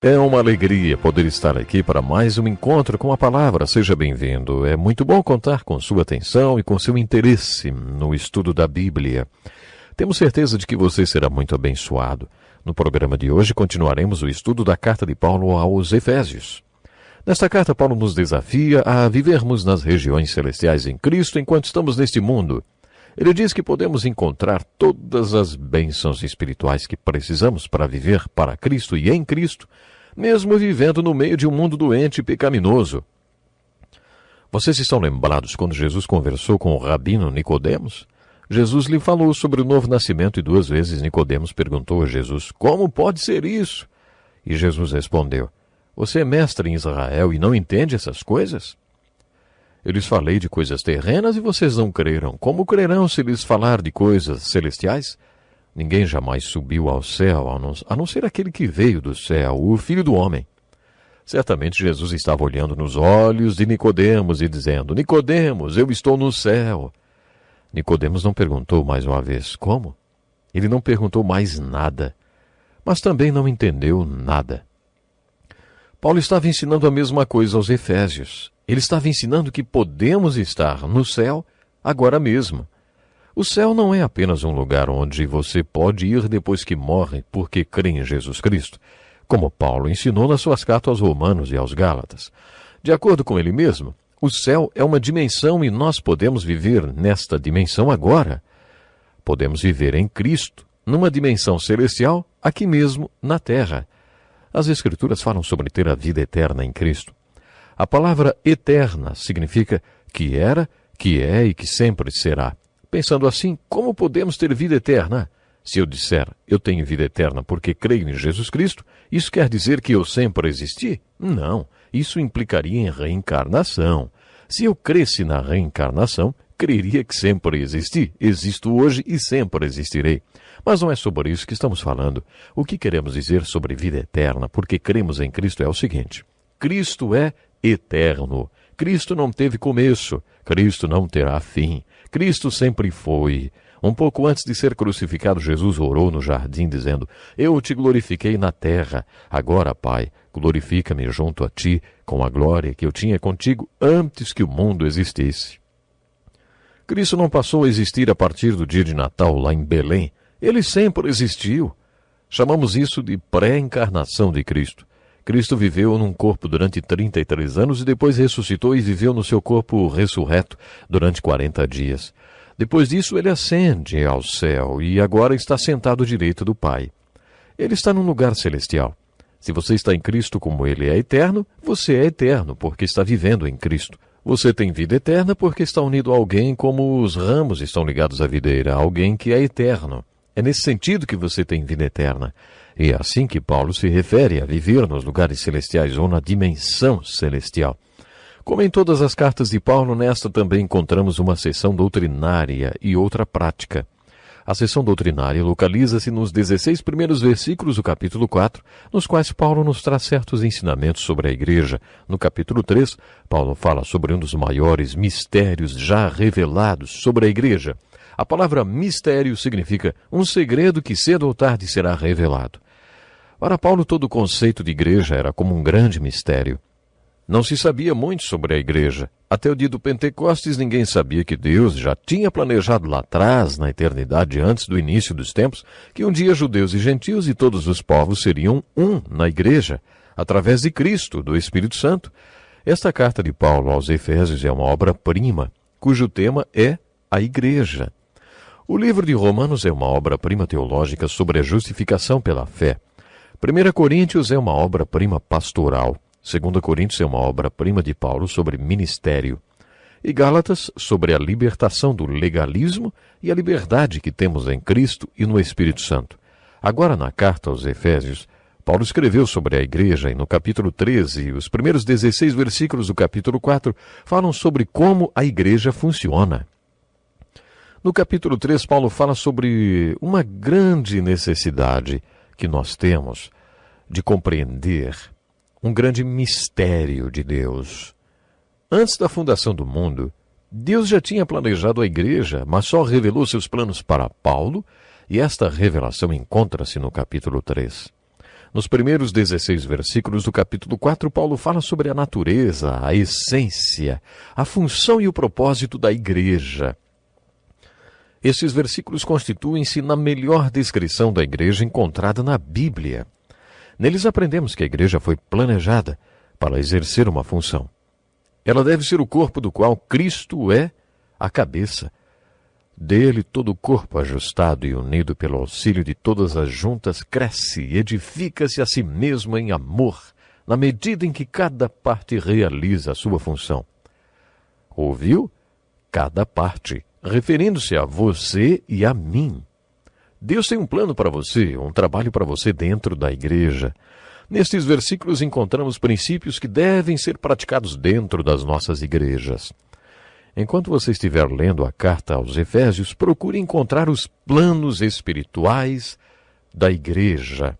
É uma alegria poder estar aqui para mais um encontro com a palavra. Seja bem-vindo. É muito bom contar com sua atenção e com seu interesse no estudo da Bíblia. Temos certeza de que você será muito abençoado. No programa de hoje continuaremos o estudo da carta de Paulo aos Efésios. Nesta carta, Paulo nos desafia a vivermos nas regiões celestiais em Cristo enquanto estamos neste mundo. Ele diz que podemos encontrar todas as bênçãos espirituais que precisamos para viver para Cristo e em Cristo, mesmo vivendo no meio de um mundo doente e pecaminoso. Vocês estão lembrados quando Jesus conversou com o rabino Nicodemos? Jesus lhe falou sobre o novo nascimento e 2 vezes Nicodemos perguntou a Jesus: como pode ser isso? E Jesus respondeu: você é mestre em Israel e não entende essas coisas? Eu lhes falei de coisas terrenas e vocês não creram. Como crerão se lhes falar de coisas celestiais? Ninguém jamais subiu ao céu, a não ser aquele que veio do céu, o Filho do Homem. Certamente Jesus estava olhando nos olhos de Nicodemos e dizendo: Nicodemos, eu estou no céu. Nicodemos não perguntou mais uma vez como. Ele não perguntou mais nada, mas também não entendeu nada. Paulo estava ensinando a mesma coisa aos Efésios. Ele estava ensinando que podemos estar no céu agora mesmo. O céu não é apenas um lugar onde você pode ir depois que morre porque crê em Jesus Cristo, como Paulo ensinou nas suas cartas aos Romanos e aos Gálatas. De acordo com ele mesmo, o céu é uma dimensão e nós podemos viver nesta dimensão agora. Podemos viver em Cristo, numa dimensão celestial, aqui mesmo na terra. As Escrituras falam sobre ter a vida eterna em Cristo. A palavra eterna significa que era, que é e que sempre será. Pensando assim, como podemos ter vida eterna? Se eu disser, eu tenho vida eterna porque creio em Jesus Cristo, isso quer dizer que eu sempre existi? Não, isso implicaria em reencarnação. Se eu cresce na reencarnação, creria que sempre existi. Existo hoje e sempre existirei. Mas não é sobre isso que estamos falando. O que queremos dizer sobre vida eterna, porque cremos em Cristo, é o seguinte: Cristo é eterno. Cristo não teve começo. Cristo não terá fim. Cristo sempre foi. Um pouco antes de ser crucificado, Jesus orou no jardim, dizendo: eu te glorifiquei na terra. Agora, Pai, glorifica-me junto a ti com a glória que eu tinha contigo antes que o mundo existisse. Cristo não passou a existir a partir do dia de Natal lá em Belém. Ele sempre existiu. Chamamos isso de pré-encarnação de Cristo. Cristo viveu num corpo durante 33 anos e depois ressuscitou e viveu no seu corpo ressurreto durante 40 dias. Depois disso, ele ascende ao céu e agora está sentado à direita do Pai. Ele está num lugar celestial. Se você está em Cristo como ele é eterno, você é eterno porque está vivendo em Cristo. Você tem vida eterna porque está unido a alguém como os ramos estão ligados à videira, alguém que é eterno. É nesse sentido que você tem vida eterna. E é assim que Paulo se refere a viver nos lugares celestiais ou na dimensão celestial. Como em todas as cartas de Paulo, nesta também encontramos uma seção doutrinária e outra prática. A seção doutrinária localiza-se nos 16 primeiros versículos do capítulo 4, nos quais Paulo nos traz certos ensinamentos sobre a igreja. No capítulo 3, Paulo fala sobre um dos maiores mistérios já revelados sobre a igreja. A palavra mistério significa um segredo que cedo ou tarde será revelado. Para Paulo, todo o conceito de igreja era como um grande mistério. Não se sabia muito sobre a igreja. Até o dia do Pentecostes, ninguém sabia que Deus já tinha planejado lá atrás, na eternidade, antes do início dos tempos, que um dia judeus e gentios e todos os povos seriam um na igreja, através de Cristo, do Espírito Santo. Esta carta de Paulo aos Efésios é uma obra-prima, cujo tema é a igreja. O livro de Romanos é uma obra-prima teológica sobre a justificação pela fé. 1 Coríntios é uma obra-prima pastoral. 2 Coríntios é uma obra-prima de Paulo sobre ministério. E Gálatas sobre a libertação do legalismo e a liberdade que temos em Cristo e no Espírito Santo. Agora, na carta aos Efésios, Paulo escreveu sobre a igreja e no capítulo 13, os primeiros 16 versículos do capítulo 4 falam sobre como a igreja funciona. No capítulo 3, Paulo fala sobre uma grande necessidade que nós temos de compreender um grande mistério de Deus. Antes da fundação do mundo, Deus já tinha planejado a igreja, mas só revelou seus planos para Paulo, e esta revelação encontra-se no capítulo 3. Nos primeiros 16 versículos do capítulo 4, Paulo fala sobre a natureza, a essência, a função e o propósito da igreja. Esses versículos constituem-se na melhor descrição da igreja encontrada na Bíblia. Neles aprendemos que a igreja foi planejada para exercer uma função. Ela deve ser o corpo do qual Cristo é a cabeça. Dele todo o corpo ajustado e unido pelo auxílio de todas as juntas cresce e edifica-se a si mesmo em amor, na medida em que cada parte realiza a sua função. Ouviu? Cada parte, referindo-se a você e a mim. Deus tem um plano para você, um trabalho para você dentro da igreja. Nestes versículos encontramos princípios que devem ser praticados dentro das nossas igrejas. Enquanto você estiver lendo a carta aos Efésios, procure encontrar os planos espirituais da igreja.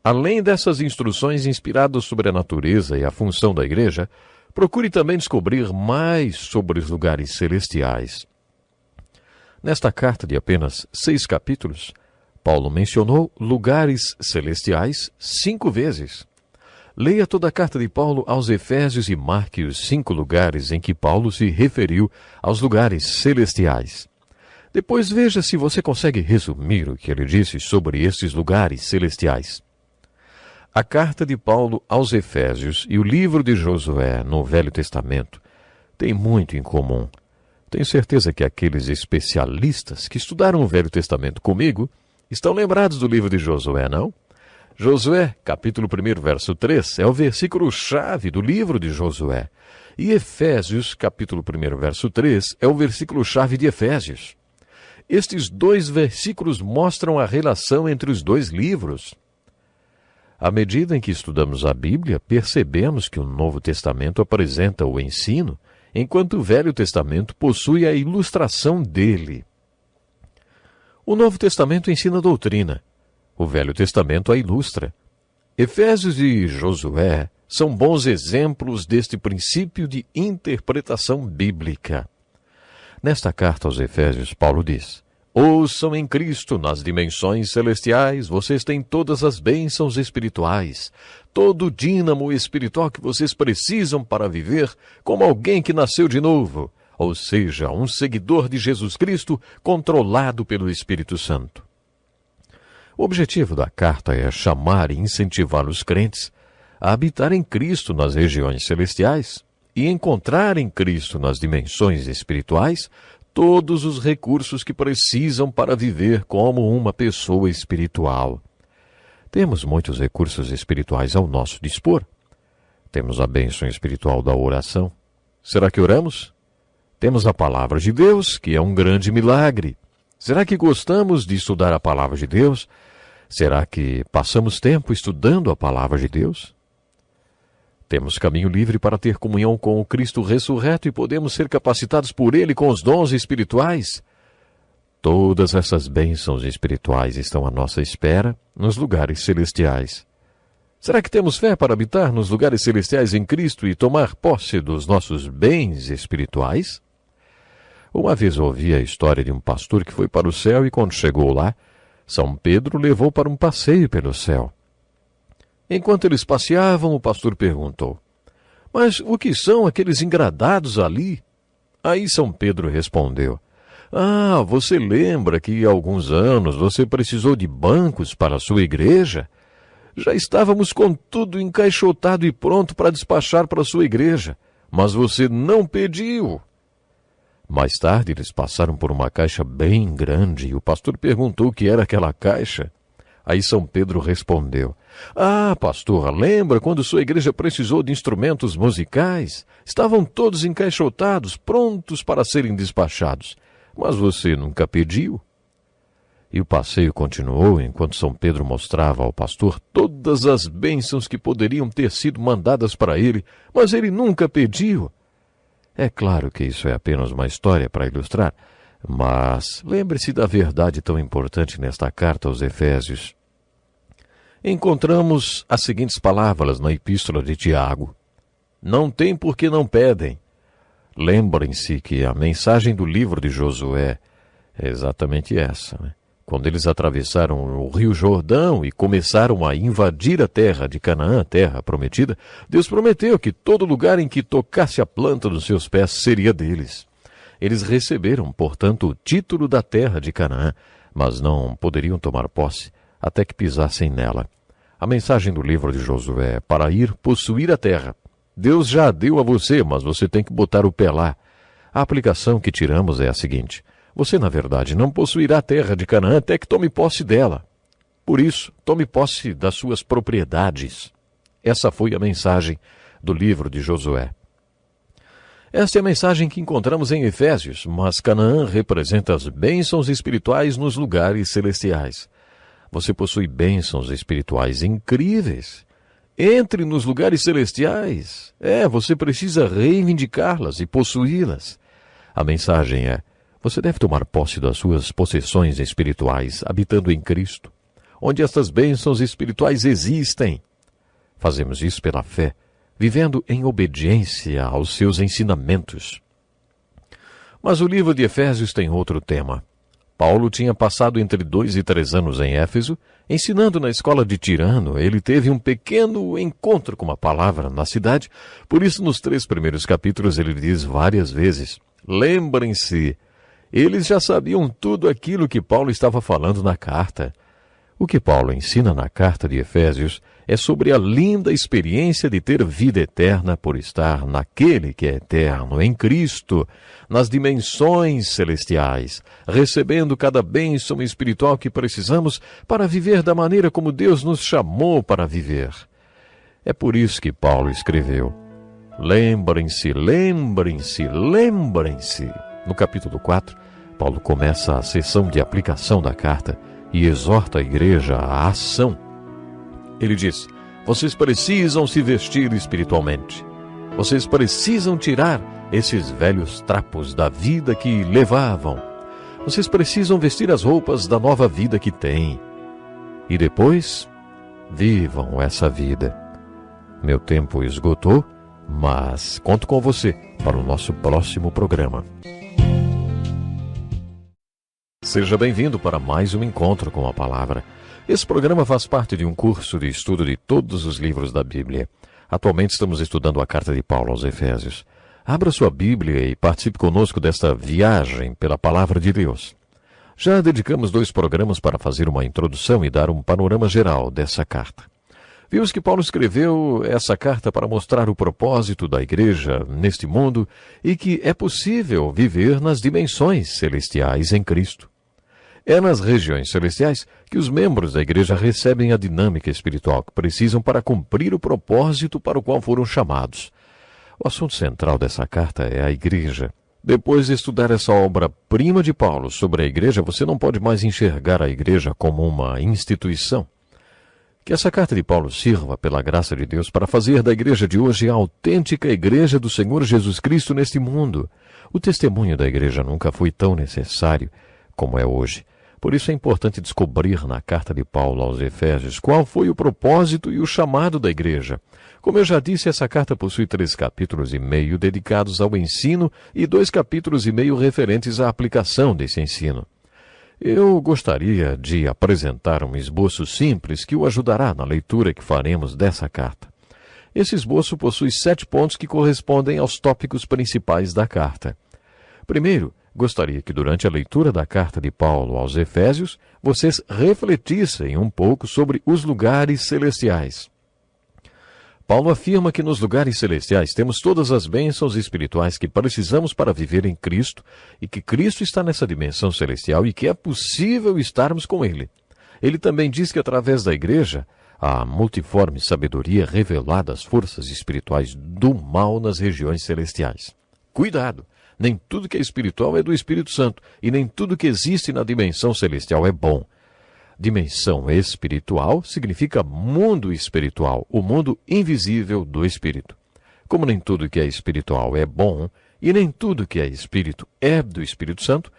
Além dessas instruções inspiradas sobre a natureza e a função da igreja, procure também descobrir mais sobre os lugares celestiais. Nesta carta de apenas 6 capítulos, Paulo mencionou lugares celestiais 5 vezes. Leia toda a carta de Paulo aos Efésios e marque os 5 lugares em que Paulo se referiu aos lugares celestiais. Depois veja se você consegue resumir o que ele disse sobre estes lugares celestiais. A carta de Paulo aos Efésios e o livro de Josué no Velho Testamento têm muito em comum. Tenho certeza que aqueles especialistas que estudaram o Velho Testamento comigo estão lembrados do livro de Josué, não? Josué, capítulo 1, verso 3, é o versículo-chave do livro de Josué. E Efésios, capítulo 1, verso 3, é o versículo-chave de Efésios. Estes 2 versículos mostram a relação entre os 2 livros. À medida em que estudamos a Bíblia, percebemos que o Novo Testamento apresenta o ensino, enquanto o Velho Testamento possui a ilustração dele. O Novo Testamento ensina a doutrina. O Velho Testamento a ilustra. Efésios e Josué são bons exemplos deste princípio de interpretação bíblica. Nesta carta aos Efésios, Paulo diz: ouçam em Cristo nas dimensões celestiais, vocês têm todas as bênçãos espirituais, todo o dínamo espiritual que vocês precisam para viver como alguém que nasceu de novo, ou seja, um seguidor de Jesus Cristo controlado pelo Espírito Santo. O objetivo da carta é chamar e incentivar os crentes a habitar em Cristo nas regiões celestiais e encontrar em Cristo nas dimensões espirituais todos os recursos que precisam para viver como uma pessoa espiritual. Temos muitos recursos espirituais ao nosso dispor. Temos a bênção espiritual da oração. Será que oramos? Temos a palavra de Deus, que é um grande milagre. Será que gostamos de estudar a palavra de Deus? Será que passamos tempo estudando a palavra de Deus? Temos caminho livre para ter comunhão com o Cristo ressurreto e podemos ser capacitados por Ele com os dons espirituais? Todas essas bênçãos espirituais estão à nossa espera nos lugares celestiais. Será que temos fé para habitar nos lugares celestiais em Cristo e tomar posse dos nossos bens espirituais? Uma vez ouvi a história de um pastor que foi para o céu e quando chegou lá, São Pedro levou para um passeio pelo céu. Enquanto eles passeavam, o pastor perguntou: mas o que são aqueles engradados ali? Aí São Pedro respondeu: ah, você lembra que há alguns anos você precisou de bancos para a sua igreja? Já estávamos com tudo encaixotado e pronto para despachar para a sua igreja, mas você não pediu. Mais tarde, eles passaram por uma caixa bem grande e o pastor perguntou o que era aquela caixa. Aí São Pedro respondeu: ah, pastor, lembra quando sua igreja precisou de instrumentos musicais? Estavam todos encaixotados, prontos para serem despachados, mas você nunca pediu. E o passeio continuou enquanto São Pedro mostrava ao pastor todas as bênçãos que poderiam ter sido mandadas para ele, mas ele nunca pediu. É claro que isso é apenas uma história para ilustrar, mas lembre-se da verdade tão importante nesta carta aos Efésios. Encontramos as seguintes palavras na Epístola de Tiago: não tem porque não pedem. Lembrem-se que a mensagem do livro de Josué é exatamente essa, né? Quando eles atravessaram o rio Jordão e começaram a invadir a terra de Canaã, a terra prometida, Deus prometeu que todo lugar em que tocasse a planta dos seus pés seria deles. Eles receberam, portanto, o título da terra de Canaã, mas não poderiam tomar posse até que pisassem nela. A mensagem do livro de Josué é para ir possuir a terra. Deus já a deu a você, mas você tem que botar o pé lá. A aplicação que tiramos é a seguinte: você, na verdade, não possuirá a terra de Canaã até que tome posse dela. Por isso, tome posse das suas propriedades. Essa foi a mensagem do livro de Josué. Esta é a mensagem que encontramos em Efésios, mas Canaã representa as bênçãos espirituais nos lugares celestiais. Você possui bênçãos espirituais incríveis. Entre nos lugares celestiais. Você precisa reivindicá-las e possuí-las. A mensagem é: você deve tomar posse das suas possessões espirituais, habitando em Cristo, onde estas bênçãos espirituais existem. Fazemos isso pela fé, vivendo em obediência aos seus ensinamentos. Mas o livro de Efésios tem outro tema. Paulo tinha passado entre 2 e 3 anos em Éfeso, ensinando na escola de Tirano. Ele teve um pequeno encontro com a palavra na cidade, por isso nos 3 primeiros capítulos ele diz várias vezes: lembrem-se. Eles já sabiam tudo aquilo que Paulo estava falando na carta. O que Paulo ensina na carta de Efésios é sobre a linda experiência de ter vida eterna por estar naquele que é eterno, em Cristo, nas dimensões celestiais, recebendo cada bênção espiritual que precisamos para viver da maneira como Deus nos chamou para viver. É por isso que Paulo escreveu: lembrem-se, lembrem-se, lembrem-se. No capítulo 4, Paulo começa a sessão de aplicação da carta e exorta a igreja à ação. Ele diz: vocês precisam se vestir espiritualmente. Vocês precisam tirar esses velhos trapos da vida que levavam. Vocês precisam vestir as roupas da nova vida que têm. E depois, vivam essa vida. Meu tempo esgotou, mas conto com você para o nosso próximo programa. Seja bem-vindo para mais um encontro com a palavra. Esse programa faz parte de um curso de estudo de todos os livros da Bíblia. Atualmente estamos estudando a carta de Paulo aos Efésios. Abra sua Bíblia e participe conosco desta viagem pela palavra de Deus. Já dedicamos 2 programas para fazer uma introdução e dar um panorama geral dessa carta. Vimos que Paulo escreveu essa carta para mostrar o propósito da igreja neste mundo e que é possível viver nas dimensões celestiais em Cristo. É nas regiões celestiais que os membros da igreja recebem a dinâmica espiritual que precisam para cumprir o propósito para o qual foram chamados. O assunto central dessa carta é a igreja. Depois de estudar essa obra-prima de Paulo sobre a igreja, você não pode mais enxergar a igreja como uma instituição. Que essa carta de Paulo sirva, pela graça de Deus, para fazer da igreja de hoje a autêntica igreja do Senhor Jesus Cristo neste mundo. O testemunho da igreja nunca foi tão necessário como é hoje. Por isso é importante descobrir na carta de Paulo aos Efésios qual foi o propósito e o chamado da igreja. Como eu já disse, essa carta possui 3 capítulos e meio dedicados ao ensino e 2 capítulos e meio referentes à aplicação desse ensino. Eu gostaria de apresentar um esboço simples que o ajudará na leitura que faremos dessa carta. Esse esboço possui 7 pontos que correspondem aos tópicos principais da carta. Primeiro, gostaria que durante a leitura da carta de Paulo aos Efésios, vocês refletissem um pouco sobre os lugares celestiais. Paulo afirma que nos lugares celestiais temos todas as bênçãos espirituais que precisamos para viver em Cristo e que Cristo está nessa dimensão celestial e que é possível estarmos com Ele. Ele também diz que através da igreja, a multiforme sabedoria revelada às forças espirituais do mal nas regiões celestiais. Cuidado! Nem tudo que é espiritual é do Espírito Santo, e nem tudo que existe na dimensão celestial é bom. Dimensão espiritual significa mundo espiritual, o mundo invisível do Espírito. Como nem tudo que é espiritual é bom, e nem tudo que é espírito é do Espírito Santo,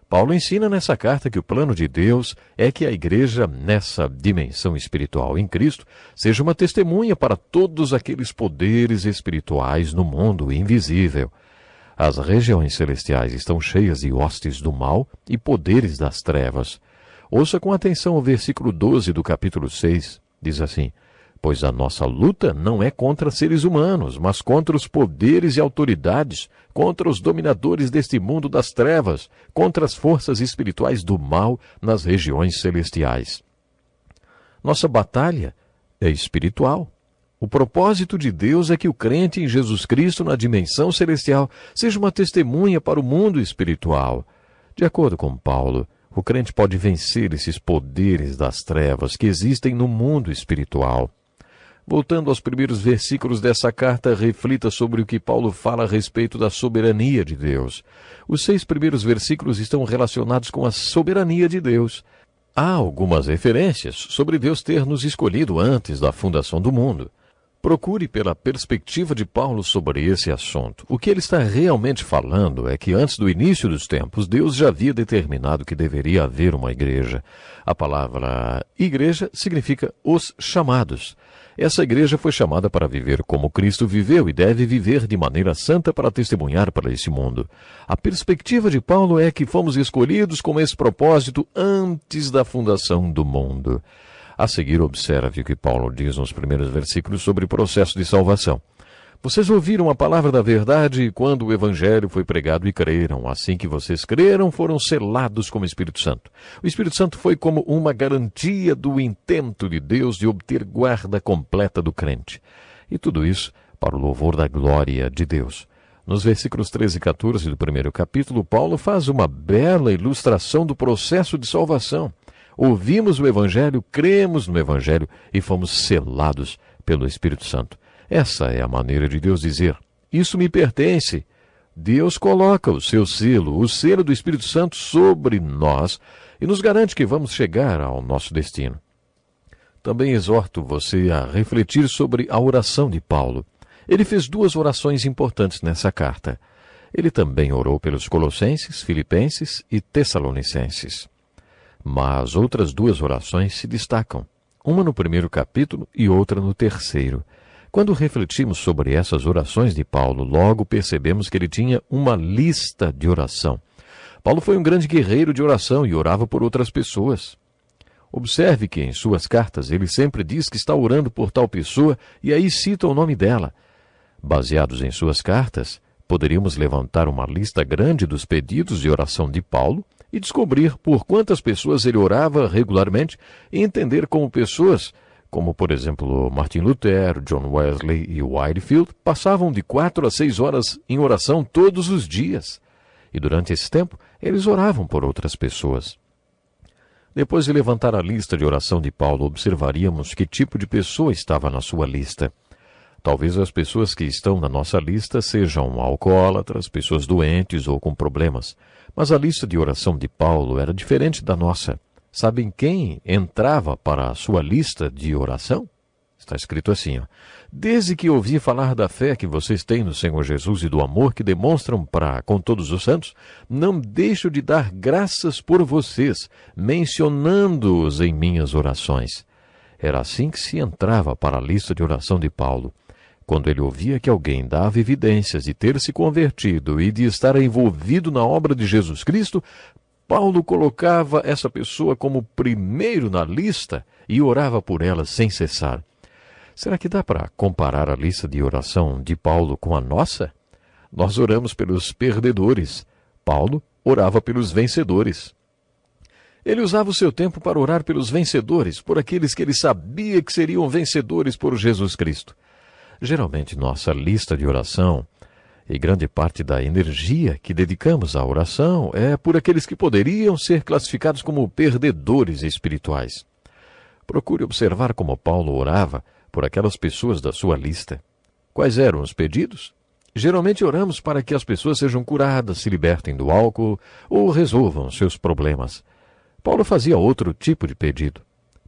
Paulo ensina nessa carta que o plano de Deus é que a igreja, nessa dimensão espiritual em Cristo, seja uma testemunha para todos aqueles poderes espirituais no mundo invisível. As regiões celestiais estão cheias de hostes do mal e poderes das trevas. Ouça com atenção o versículo 12 do capítulo 6. Diz assim: pois a nossa luta não é contra seres humanos, mas contra os poderes e autoridades, contra os dominadores deste mundo das trevas, contra as forças espirituais do mal nas regiões celestiais. Nossa batalha é espiritual. O propósito de Deus é que o crente em Jesus Cristo na dimensão celestial seja uma testemunha para o mundo espiritual. De acordo com Paulo, o crente pode vencer esses poderes das trevas que existem no mundo espiritual. Voltando aos primeiros versículos dessa carta, reflita sobre o que Paulo fala a respeito da soberania de Deus. Os 6 primeiros versículos estão relacionados com a soberania de Deus. Há algumas referências sobre Deus ter nos escolhido antes da fundação do mundo. Procure pela perspectiva de Paulo sobre esse assunto. O que ele está realmente falando é que antes do início dos tempos, Deus já havia determinado que deveria haver uma igreja. A palavra igreja significa os chamados. Essa igreja foi chamada para viver como Cristo viveu e deve viver de maneira santa para testemunhar para esse mundo. A perspectiva de Paulo é que fomos escolhidos com esse propósito antes da fundação do mundo. A seguir, observe o que Paulo diz nos primeiros versículos sobre o processo de salvação. Vocês ouviram a palavra da verdade quando o Evangelho foi pregado e creram. Assim que vocês creram, foram selados com o Espírito Santo. O Espírito Santo foi como uma garantia do intento de Deus de obter guarda completa do crente. E tudo isso para o louvor da glória de Deus. Nos versículos 13 e 14 do primeiro capítulo, Paulo faz uma bela ilustração do processo de salvação. Ouvimos o Evangelho, cremos no Evangelho e fomos selados pelo Espírito Santo. Essa é a maneira de Deus dizer: isso me pertence. Deus coloca o seu selo, o selo do Espírito Santo sobre nós e nos garante que vamos chegar ao nosso destino. Também exorto você a refletir sobre a oração de Paulo. Ele fez 2 orações importantes nessa carta. Ele também orou pelos Colossenses, Filipenses e Tessalonicenses. Mas outras 2 orações se destacam, uma no primeiro capítulo e outra no terceiro. Quando refletimos sobre essas orações de Paulo, logo percebemos que ele tinha uma lista de oração. Paulo foi um grande guerreiro de oração e orava por outras pessoas. Observe que em suas cartas ele sempre diz que está orando por tal pessoa e aí cita o nome dela. Baseados em suas cartas, poderíamos levantar uma lista grande dos pedidos de oração de Paulo e descobrir por quantas pessoas ele orava regularmente e entender como pessoas, como por exemplo Martin Lutero, John Wesley e Whitefield, passavam de 4 a 6 horas em oração todos os dias. E durante esse tempo, eles oravam por outras pessoas. Depois de levantar a lista de oração de Paulo, observaríamos que tipo de pessoa estava na sua lista. Talvez as pessoas que estão na nossa lista sejam alcoólatras, pessoas doentes ou com problemas. Mas a lista de oração de Paulo era diferente da nossa. Sabem quem entrava para a sua lista de oração? Está escrito assim, ó: desde que ouvi falar da fé que vocês têm no Senhor Jesus e do amor que demonstram para com todos os santos, não deixo de dar graças por vocês, mencionando-os em minhas orações. Era assim que se entrava para a lista de oração de Paulo. Quando ele ouvia que alguém dava evidências de ter se convertido e de estar envolvido na obra de Jesus Cristo, Paulo colocava essa pessoa como primeiro na lista e orava por ela sem cessar. Será que dá para comparar a lista de oração de Paulo com a nossa? Nós oramos pelos perdedores. Paulo orava pelos vencedores. Ele usava o seu tempo para orar pelos vencedores, por aqueles que ele sabia que seriam vencedores por Jesus Cristo. Geralmente, nossa lista de oração e grande parte da energia que dedicamos à oração é por aqueles que poderiam ser classificados como perdedores espirituais. Procure observar como Paulo orava por aquelas pessoas da sua lista. Quais eram os pedidos? Geralmente oramos para que as pessoas sejam curadas, se libertem do álcool ou resolvam seus problemas. Paulo fazia outro tipo de pedido.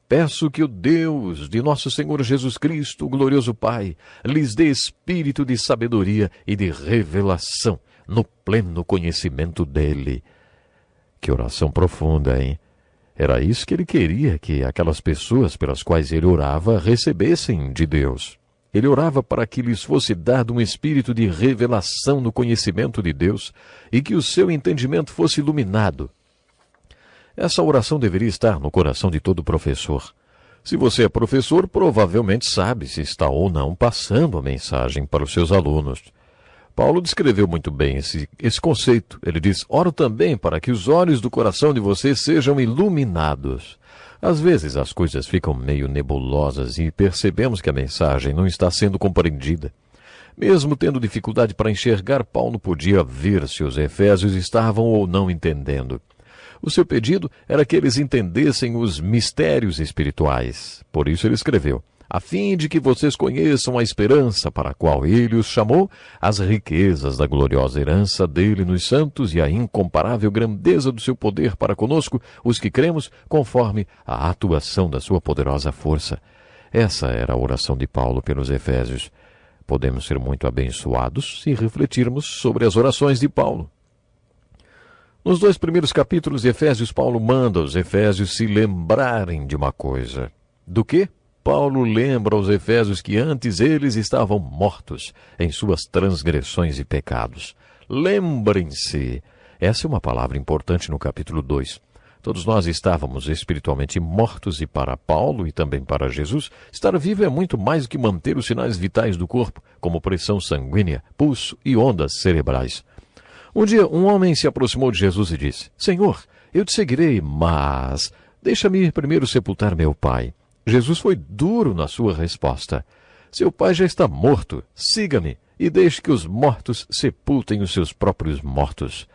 Peço que o Deus de nosso Senhor Jesus Cristo, o glorioso Pai, lhes dê espírito de sabedoria e de revelação no pleno conhecimento dele. Que oração profunda, hein? Era isso que ele queria que aquelas pessoas pelas quais ele orava recebessem de Deus. Ele orava para que lhes fosse dado um espírito de revelação no conhecimento de Deus e que o seu entendimento fosse iluminado. Essa oração deveria estar no coração de todo professor. Se você é professor, provavelmente sabe se está ou não passando a mensagem para os seus alunos. Paulo descreveu muito bem esse conceito. Ele diz: oro também para que os olhos do coração de vocês sejam iluminados. Às vezes as coisas ficam meio nebulosas e percebemos que a mensagem não está sendo compreendida. Mesmo tendo dificuldade para enxergar, Paulo podia ver se os efésios estavam ou não entendendo. O seu pedido era que eles entendessem os mistérios espirituais. Por isso ele escreveu: a fim de que vocês conheçam a esperança para a qual ele os chamou, as riquezas da gloriosa herança dele nos santos e a incomparável grandeza do seu poder para conosco, os que cremos, conforme a atuação da sua poderosa força. Essa era a oração de Paulo pelos efésios. Podemos ser muito abençoados se refletirmos sobre as orações de Paulo. Nos 2 primeiros capítulos de Efésios, Paulo manda os efésios se lembrarem de uma coisa. Do quê? Paulo lembra aos efésios que antes eles estavam mortos em suas transgressões e pecados. Lembrem-se. Essa é uma palavra importante no capítulo 2. Todos nós estávamos espiritualmente mortos e para Paulo e também para Jesus, estar vivo é muito mais do que manter os sinais vitais do corpo, como pressão sanguínea, pulso e ondas cerebrais. Um dia, um homem se aproximou de Jesus e disse: Senhor, eu te seguirei, mas deixa-me ir primeiro sepultar meu pai. Jesus foi duro na sua resposta. Seu pai já está morto. Siga-me e deixe que os mortos sepultem os seus próprios mortos.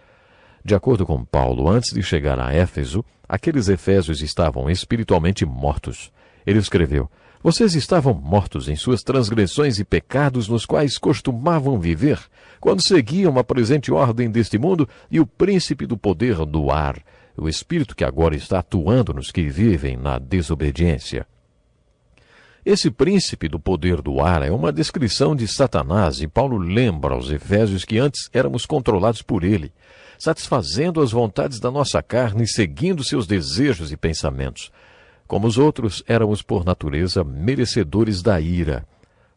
De acordo com Paulo, antes de chegar a Éfeso, aqueles efésios estavam espiritualmente mortos. Ele escreveu: vocês estavam mortos em suas transgressões e pecados nos quais costumavam viver, quando seguiam a presente ordem deste mundo e o príncipe do poder do ar, o espírito que agora está atuando nos que vivem na desobediência. Esse príncipe do poder do ar é uma descrição de Satanás, e Paulo lembra aos efésios que antes éramos controlados por ele, satisfazendo as vontades da nossa carne e seguindo seus desejos e pensamentos. Como os outros, éramos por natureza merecedores da ira.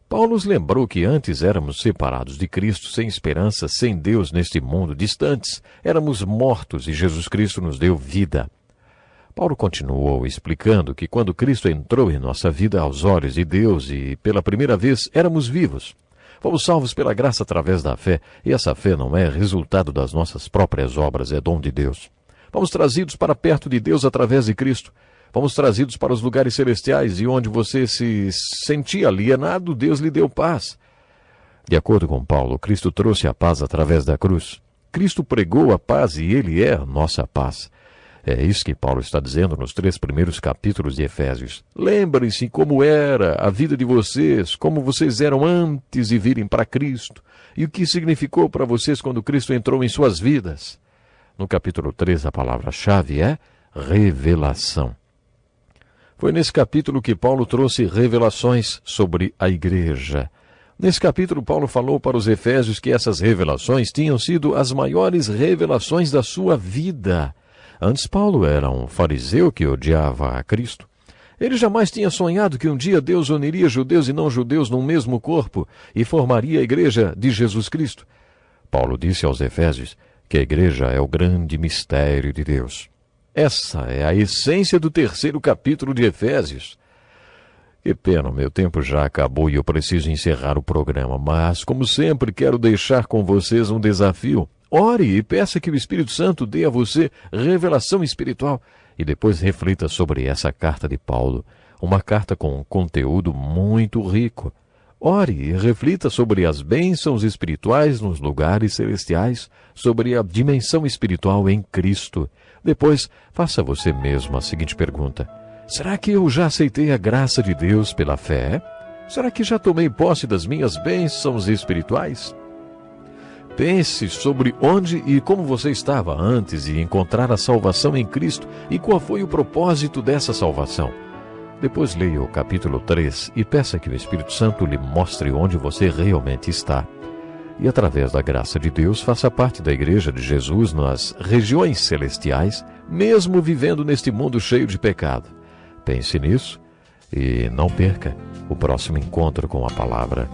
Paulo nos lembrou que antes éramos separados de Cristo, sem esperança, sem Deus neste mundo, distantes. Éramos mortos e Jesus Cristo nos deu vida. Paulo continuou explicando que quando Cristo entrou em nossa vida aos olhos de Deus e pela primeira vez éramos vivos. Fomos salvos pela graça através da fé, e essa fé não é resultado das nossas próprias obras, é dom de Deus. Fomos trazidos para perto de Deus através de Cristo. Fomos trazidos para os lugares celestiais, e onde você se sentia alienado, Deus lhe deu paz. De acordo com Paulo, Cristo trouxe a paz através da cruz. Cristo pregou a paz e Ele é a nossa paz. É isso que Paulo está dizendo nos 3 primeiros capítulos de Efésios. Lembrem-se como era a vida de vocês, como vocês eram antes de virem para Cristo, e o que significou para vocês quando Cristo entrou em suas vidas. No capítulo 3, a palavra-chave é revelação. Foi nesse capítulo que Paulo trouxe revelações sobre a igreja. Nesse capítulo, Paulo falou para os efésios que essas revelações tinham sido as maiores revelações da sua vida. Antes, Paulo era um fariseu que odiava a Cristo. Ele jamais tinha sonhado que um dia Deus uniria judeus e não-judeus num mesmo corpo e formaria a igreja de Jesus Cristo. Paulo disse aos efésios que a igreja é o grande mistério de Deus. Essa é a essência do 3º capítulo de Efésios. Que pena, meu tempo já acabou e eu preciso encerrar o programa, mas, como sempre, quero deixar com vocês um desafio. Ore e peça que o Espírito Santo dê a você revelação espiritual e depois reflita sobre essa carta de Paulo, uma carta com um conteúdo muito rico. Ore e reflita sobre as bênçãos espirituais nos lugares celestiais, sobre a dimensão espiritual em Cristo. Depois, faça você mesmo a seguinte pergunta: será que eu já aceitei a graça de Deus pela fé? Será que já tomei posse das minhas bênçãos espirituais? Pense sobre onde e como você estava antes de encontrar a salvação em Cristo e qual foi o propósito dessa salvação. Depois leia o capítulo 3 e peça que o Espírito Santo lhe mostre onde você realmente está. E através da graça de Deus, faça parte da Igreja de Jesus nas regiões celestiais, mesmo vivendo neste mundo cheio de pecado. Pense nisso e não perca o próximo encontro com a palavra.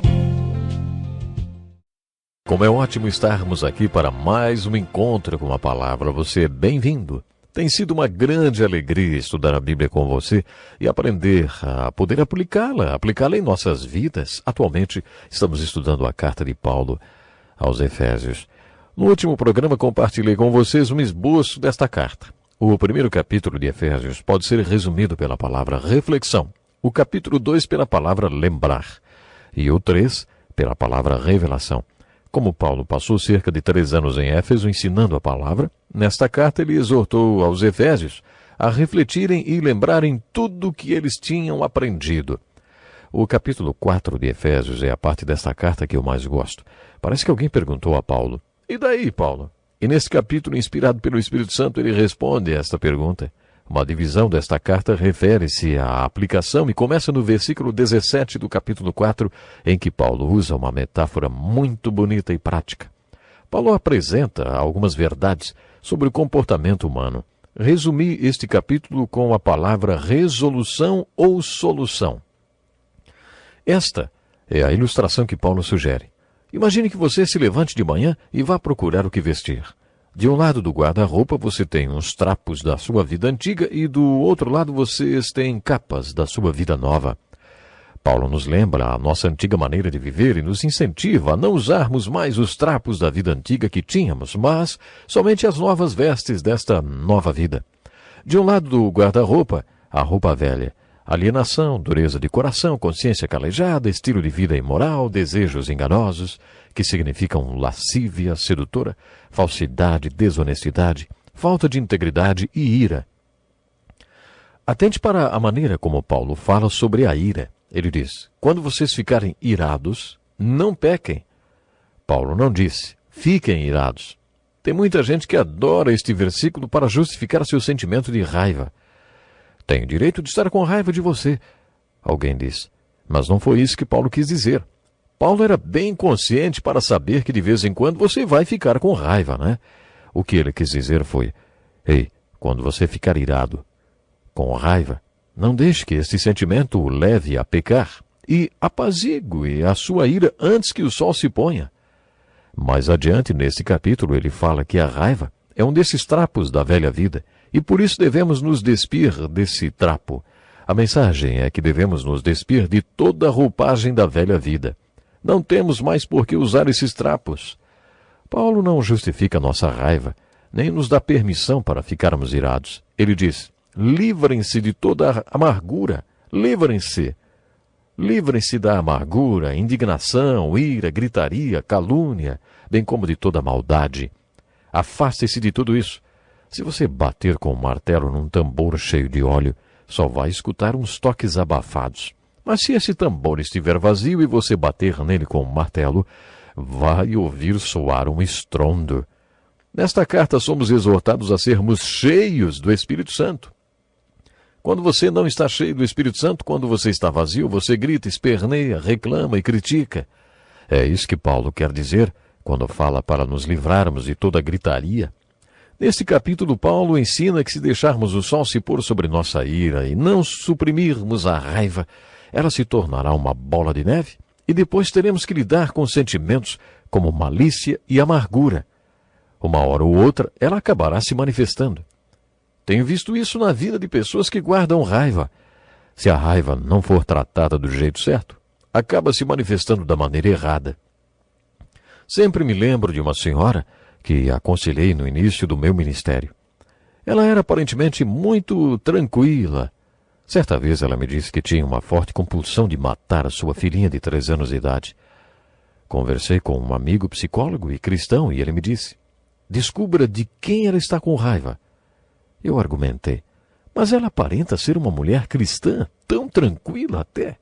Como é ótimo estarmos aqui para mais um encontro com a palavra. Você é bem-vindo. Tem sido uma grande alegria estudar a Bíblia com você e aprender a poder aplicá-la em nossas vidas. Atualmente, estamos estudando a carta de Paulo aos Efésios. No último programa, compartilhei com vocês um esboço desta carta. O primeiro capítulo de Efésios pode ser resumido pela palavra reflexão, o capítulo 2 pela palavra lembrar e o 3 pela palavra revelação. Como Paulo passou cerca de 3 anos em Éfeso ensinando a palavra, nesta carta ele exortou aos Efésios a refletirem e lembrarem tudo o que eles tinham aprendido. O capítulo 4 de Efésios é a parte desta carta que eu mais gosto. Parece que alguém perguntou a Paulo: "E daí, Paulo?" E nesse capítulo, inspirado pelo Espírito Santo, ele responde a esta pergunta. Uma divisão desta carta refere-se à aplicação e começa no versículo 17 do capítulo 4, em que Paulo usa uma metáfora muito bonita e prática. Paulo apresenta algumas verdades sobre o comportamento humano. Resumi este capítulo com a palavra resolução ou solução. Esta é a ilustração que Paulo sugere. Imagine que você se levante de manhã e vá procurar o que vestir. De um lado do guarda-roupa você tem uns trapos da sua vida antiga e do outro lado vocês têm capas da sua vida nova. Paulo nos lembra a nossa antiga maneira de viver e nos incentiva a não usarmos mais os trapos da vida antiga que tínhamos, mas somente as novas vestes desta nova vida. De um lado do guarda-roupa, a roupa velha. Alienação, dureza de coração, consciência calejada, estilo de vida imoral, desejos enganosos, que significam lascívia sedutora, falsidade, desonestidade, falta de integridade e ira. Atente para a maneira como Paulo fala sobre a ira. Ele diz: quando vocês ficarem irados, não pequem. Paulo não disse: fiquem irados. Tem muita gente que adora este versículo para justificar seu sentimento de raiva. Tenho direito de estar com raiva de você, alguém diz. Mas não foi isso que Paulo quis dizer. Paulo era bem consciente para saber que de vez em quando você vai ficar com raiva, né? O que ele quis dizer foi: ei, quando você ficar irado, com raiva, não deixe que este sentimento o leve a pecar e apazigue a sua ira antes que o sol se ponha. Mais adiante, nesse capítulo, ele fala que a raiva é um desses trapos da velha vida e por isso devemos nos despir desse trapo. A mensagem é que devemos nos despir de toda a roupagem da velha vida. Não temos mais por que usar esses trapos. Paulo não justifica nossa raiva, nem nos dá permissão para ficarmos irados. Ele diz: livrem-se de toda a amargura, livrem-se. Livrem-se da amargura, indignação, ira, gritaria, calúnia, bem como de toda maldade. Afaste-se de tudo isso. Se você bater com um martelo num tambor cheio de óleo, só vai escutar uns toques abafados. Mas se esse tambor estiver vazio e você bater nele com um martelo, vai ouvir soar um estrondo. Nesta carta somos exortados a sermos cheios do Espírito Santo. Quando você não está cheio do Espírito Santo, quando você está vazio, você grita, esperneia, reclama e critica. É isso que Paulo quer dizer quando fala para nos livrarmos de toda gritaria. Neste capítulo, Paulo ensina que se deixarmos o sol se pôr sobre nossa ira e não suprimirmos a raiva, ela se tornará uma bola de neve e depois teremos que lidar com sentimentos como malícia e amargura. Uma hora ou outra, ela acabará se manifestando. Tenho visto isso na vida de pessoas que guardam raiva. Se a raiva não for tratada do jeito certo, acaba se manifestando da maneira errada. Sempre me lembro de uma senhora que aconselhei no início do meu ministério. Ela era aparentemente muito tranquila. Certa vez ela me disse que tinha uma forte compulsão de matar a sua filhinha de 3 anos de idade. Conversei com um amigo psicólogo e cristão e ele me disse: descubra de quem ela está com raiva. Eu argumentei: mas ela aparenta ser uma mulher cristã, tão tranquila até.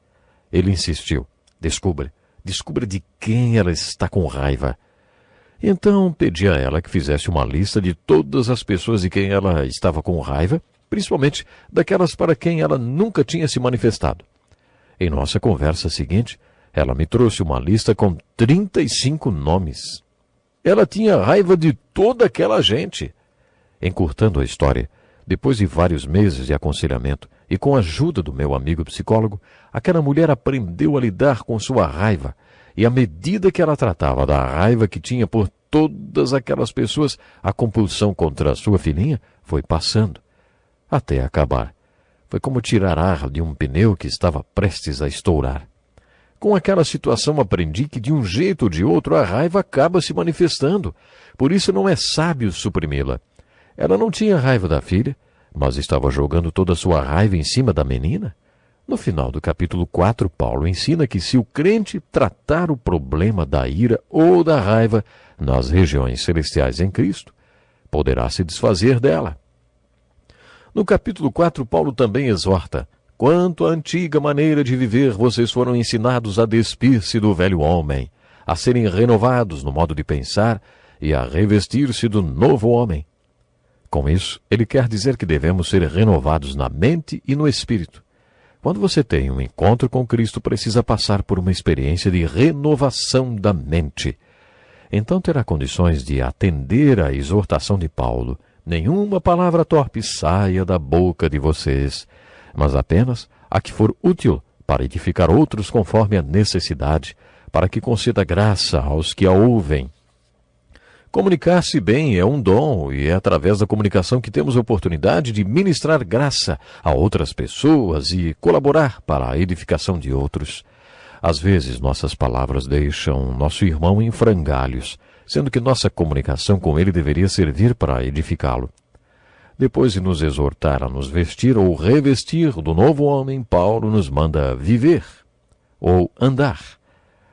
Ele insistiu: descubra de quem ela está com raiva. Então pedi a ela que fizesse uma lista de todas as pessoas de quem ela estava com raiva, principalmente daquelas para quem ela nunca tinha se manifestado. Em nossa conversa seguinte, ela me trouxe uma lista com 35 nomes. Ela tinha raiva de toda aquela gente. Encurtando a história, depois de vários meses de aconselhamento e com a ajuda do meu amigo psicólogo, aquela mulher aprendeu a lidar com sua raiva, e à medida que ela tratava da raiva que tinha por todas aquelas pessoas, a compulsão contra a sua filhinha foi passando, até acabar. Foi como tirar ar de um pneu que estava prestes a estourar. Com aquela situação aprendi que de um jeito ou de outro a raiva acaba se manifestando. Por isso não é sábio suprimi-la. Ela não tinha raiva da filha, mas estava jogando toda a sua raiva em cima da menina. No final do capítulo 4, Paulo ensina que se o crente tratar o problema da ira ou da raiva nas regiões celestiais em Cristo, poderá se desfazer dela. No capítulo 4, Paulo também exorta: quanto à antiga maneira de viver, vocês foram ensinados a despir-se do velho homem, a serem renovados no modo de pensar e a revestir-se do novo homem. Com isso, ele quer dizer que devemos ser renovados na mente e no espírito. Quando você tem um encontro com Cristo, precisa passar por uma experiência de renovação da mente. Então terá condições de atender à exortação de Paulo. Nenhuma palavra torpe saia da boca de vocês, mas apenas a que for útil para edificar outros conforme a necessidade, para que conceda graça aos que a ouvem. Comunicar-se bem é um dom e é através da comunicação que temos a oportunidade de ministrar graça a outras pessoas e colaborar para a edificação de outros. Às vezes, nossas palavras deixam nosso irmão em frangalhos, sendo que nossa comunicação com ele deveria servir para edificá-lo. Depois de nos exortar a nos vestir ou revestir do novo homem, Paulo nos manda viver ou andar.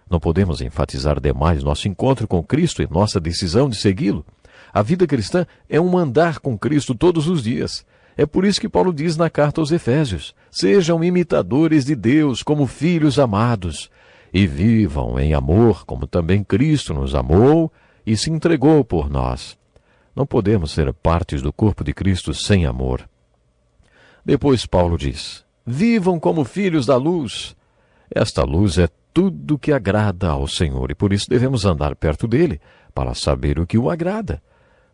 Não podemos enfatizar demais nosso encontro com Cristo e nossa decisão de segui-lo. A vida cristã é um andar com Cristo todos os dias. É por isso que Paulo diz na carta aos Efésios: sejam imitadores de Deus como filhos amados, e vivam em amor, como também Cristo nos amou e se entregou por nós. Não podemos ser partes do corpo de Cristo sem amor. Depois Paulo diz: vivam como filhos da luz. Esta luz é tudo que agrada ao Senhor, e por isso devemos andar perto dele, para saber o que o agrada.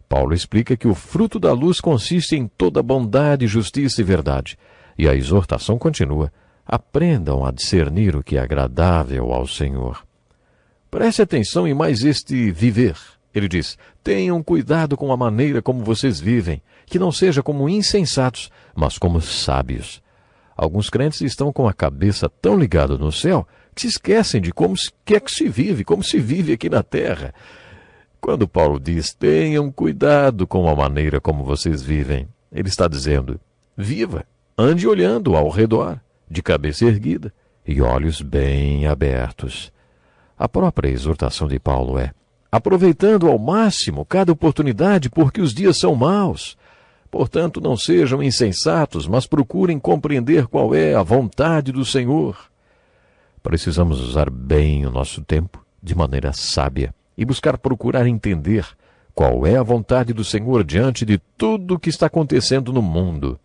Paulo explica que o fruto da luz consiste em toda bondade, justiça e verdade. E a exortação continua: aprendam a discernir o que é agradável ao Senhor. Preste atenção em mais este viver. Ele diz: tenham cuidado com a maneira como vocês vivem, que não seja como insensatos, mas como sábios. Alguns crentes estão com a cabeça tão ligada no céu que se esquecem de como é que se vive, como se vive aqui na terra. Quando Paulo diz: tenham cuidado com a maneira como vocês vivem, ele está dizendo: viva, ande olhando ao redor, de cabeça erguida e olhos bem abertos. A própria exortação de Paulo é: aproveitando ao máximo cada oportunidade, porque os dias são maus. Portanto, não sejam insensatos, mas procurem compreender qual é a vontade do Senhor. Precisamos usar bem o nosso tempo, de maneira sábia, e buscar procurar entender qual é a vontade do Senhor diante de tudo o que está acontecendo no mundo.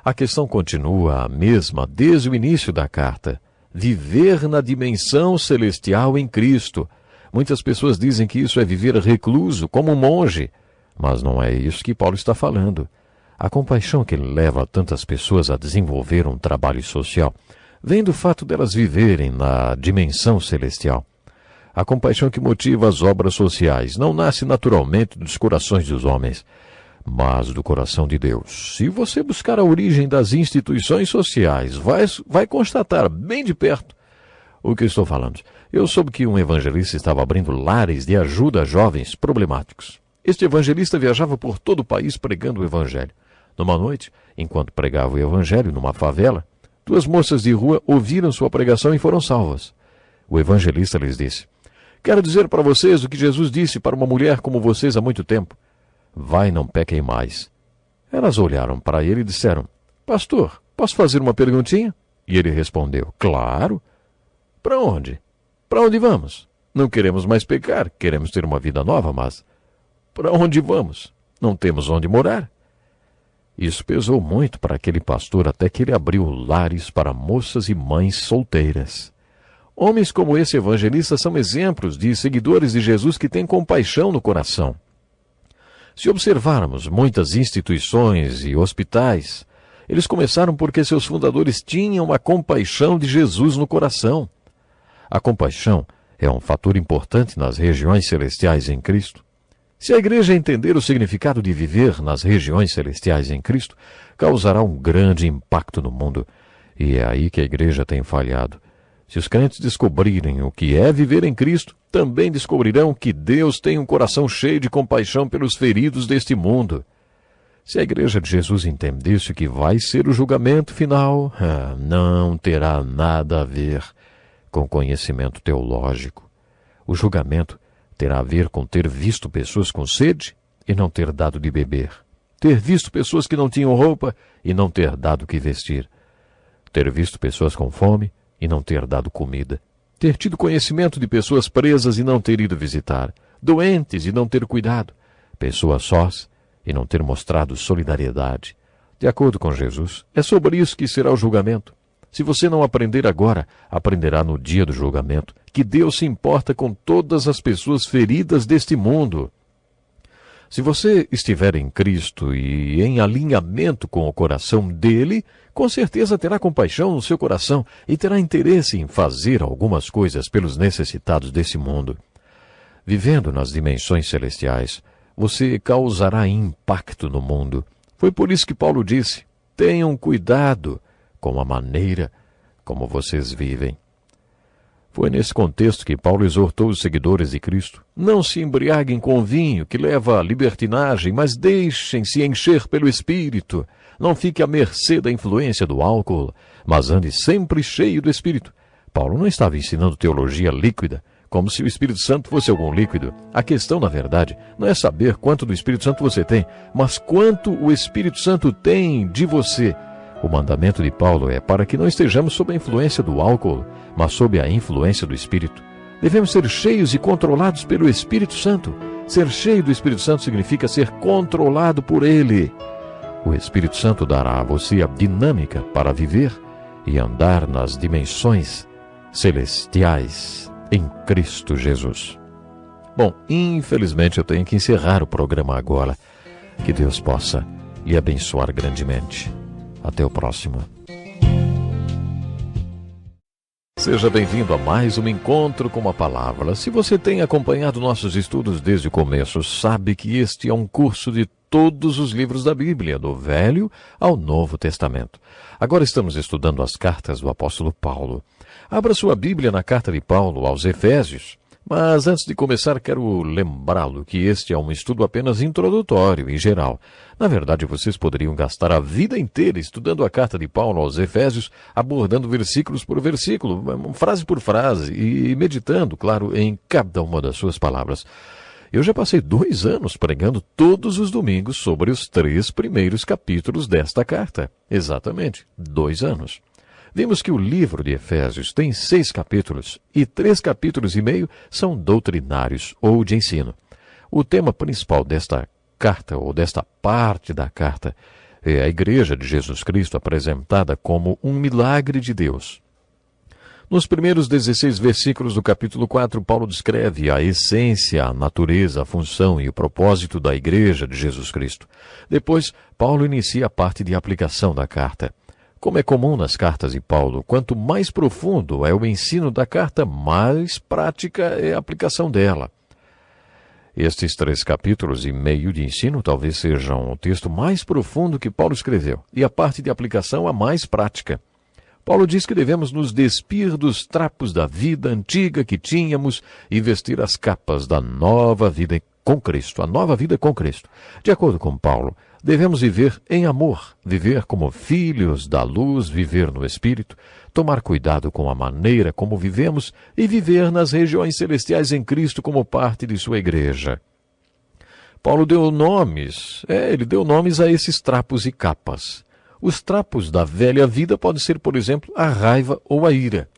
A questão continua a mesma desde o início da carta: viver na dimensão celestial em Cristo. Muitas pessoas dizem que isso é viver recluso, como um monge, mas não é isso que Paulo está falando. A compaixão que leva tantas pessoas a desenvolver um trabalho social vem do fato delas viverem na dimensão celestial. A compaixão que motiva as obras sociais não nasce naturalmente dos corações dos homens, mas do coração de Deus. Se você buscar a origem das instituições sociais, vai constatar bem de perto o que eu estou falando. Eu soube que um evangelista estava abrindo lares de ajuda a jovens problemáticos. Este evangelista viajava por todo o país pregando o evangelho. Numa noite, enquanto pregava o evangelho numa favela, 2 moças de rua ouviram sua pregação e foram salvas. O evangelista lhes disse: quero dizer para vocês o que Jesus disse para uma mulher como vocês há muito tempo: vai, não pequem mais. Elas olharam para ele e disseram: pastor, posso fazer uma perguntinha? E ele respondeu: claro. Para onde? Para onde vamos? Não queremos mais pecar, queremos ter uma vida nova, mas para onde vamos? Não temos onde morar. Isso pesou muito para aquele pastor, até que ele abriu lares para moças e mães solteiras. Homens como esse evangelista são exemplos de seguidores de Jesus que têm compaixão no coração. Se observarmos muitas instituições e hospitais, eles começaram porque seus fundadores tinham a compaixão de Jesus no coração. A compaixão é um fator importante nas regiões celestiais em Cristo. Se a igreja entender o significado de viver nas regiões celestiais em Cristo, causará um grande impacto no mundo. E é aí que a igreja tem falhado. Se os crentes descobrirem o que é viver em Cristo, também descobrirão que Deus tem um coração cheio de compaixão pelos feridos deste mundo. Se a igreja de Jesus entendesse que vai ser o julgamento final, não terá nada a ver com conhecimento teológico. O julgamento terá a ver com ter visto pessoas com sede e não ter dado de beber. Ter visto pessoas que não tinham roupa e não ter dado que vestir. Ter visto pessoas com fome e não ter dado comida. Ter tido conhecimento de pessoas presas e não ter ido visitar. Doentes e não ter cuidado. Pessoas sós e não ter mostrado solidariedade. De acordo com Jesus, é sobre isso que será o julgamento. Se você não aprender agora, aprenderá no dia do julgamento, que Deus se importa com todas as pessoas feridas deste mundo. Se você estiver em Cristo e em alinhamento com o coração dele, com certeza terá compaixão no seu coração e terá interesse em fazer algumas coisas pelos necessitados desse mundo. Vivendo nas dimensões celestiais, você causará impacto no mundo. Foi por isso que Paulo disse: tenham cuidado com a maneira como vocês vivem. Foi nesse contexto que Paulo exortou os seguidores de Cristo: não se embriaguem com vinho, que leva à libertinagem, mas deixem-se encher pelo Espírito. Não fique à mercê da influência do álcool, mas ande sempre cheio do Espírito. Paulo não estava ensinando teologia líquida, como se o Espírito Santo fosse algum líquido. A questão, na verdade, não é saber quanto do Espírito Santo você tem, mas quanto o Espírito Santo tem de você. O mandamento de Paulo é para que não estejamos sob a influência do álcool, mas sob a influência do Espírito. Devemos ser cheios e controlados pelo Espírito Santo. Ser cheio do Espírito Santo significa ser controlado por Ele. O Espírito Santo dará a você a dinâmica para viver e andar nas dimensões celestiais em Cristo Jesus. Bom, infelizmente eu tenho que encerrar o programa agora. Que Deus possa lhe abençoar grandemente. Até o próximo. Seja bem-vindo a mais um encontro com a palavra. Se você tem acompanhado nossos estudos desde o começo, sabe que este é um curso de todos os livros da Bíblia, do Velho ao Novo Testamento. Agora estamos estudando as cartas do apóstolo Paulo. Abra sua Bíblia na carta de Paulo aos Efésios. Mas antes de começar, quero lembrá-lo que este é um estudo apenas introdutório e geral. Na verdade, vocês poderiam gastar a vida inteira estudando a carta de Paulo aos Efésios, abordando versículos por versículo, frase por frase, e meditando, claro, em cada uma das suas palavras. Eu já passei 2 anos pregando todos os domingos sobre os 3 primeiros capítulos desta carta. Exatamente, 2 anos. Vimos que o livro de Efésios tem 6 capítulos e 3 capítulos e meio são doutrinários ou de ensino. O tema principal desta carta, ou desta parte da carta, é a Igreja de Jesus Cristo apresentada como um milagre de Deus. Nos primeiros 16 versículos do capítulo 4, Paulo descreve a essência, a natureza, a função e o propósito da Igreja de Jesus Cristo. Depois, Paulo inicia a parte de aplicação da carta. Como é comum nas cartas de Paulo, quanto mais profundo é o ensino da carta, mais prática é a aplicação dela. Estes 3 capítulos e meio de ensino talvez sejam o texto mais profundo que Paulo escreveu, e a parte de aplicação a mais prática. Paulo diz que devemos nos despir dos trapos da vida antiga que tínhamos e vestir as capas da nova vida com Cristo, a nova vida com Cristo. De acordo com Paulo, devemos viver em amor, viver como filhos da luz, viver no Espírito, tomar cuidado com a maneira como vivemos e viver nas regiões celestiais em Cristo como parte de sua igreja. Paulo deu nomes, ele deu nomes a esses trapos e capas. Os trapos da velha vida podem ser, por exemplo, a raiva ou a ira.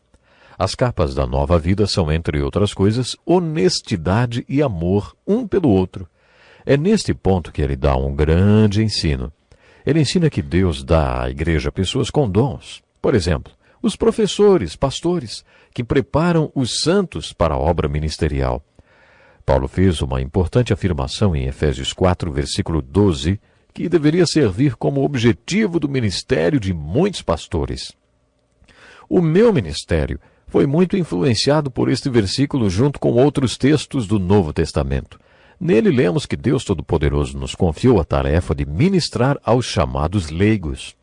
As capas da nova vida são, entre outras coisas, honestidade e amor um pelo outro. É neste ponto que ele dá um grande ensino. Ele ensina que Deus dá à igreja pessoas com dons. Por exemplo, os professores, pastores, que preparam os santos para a obra ministerial. Paulo fez uma importante afirmação em Efésios 4, versículo 12, que deveria servir como objetivo do ministério de muitos pastores. O meu ministério foi muito influenciado por este versículo junto com outros textos do Novo Testamento. Nele lemos que Deus Todo-Poderoso nos confiou a tarefa de ministrar aos chamados leigos.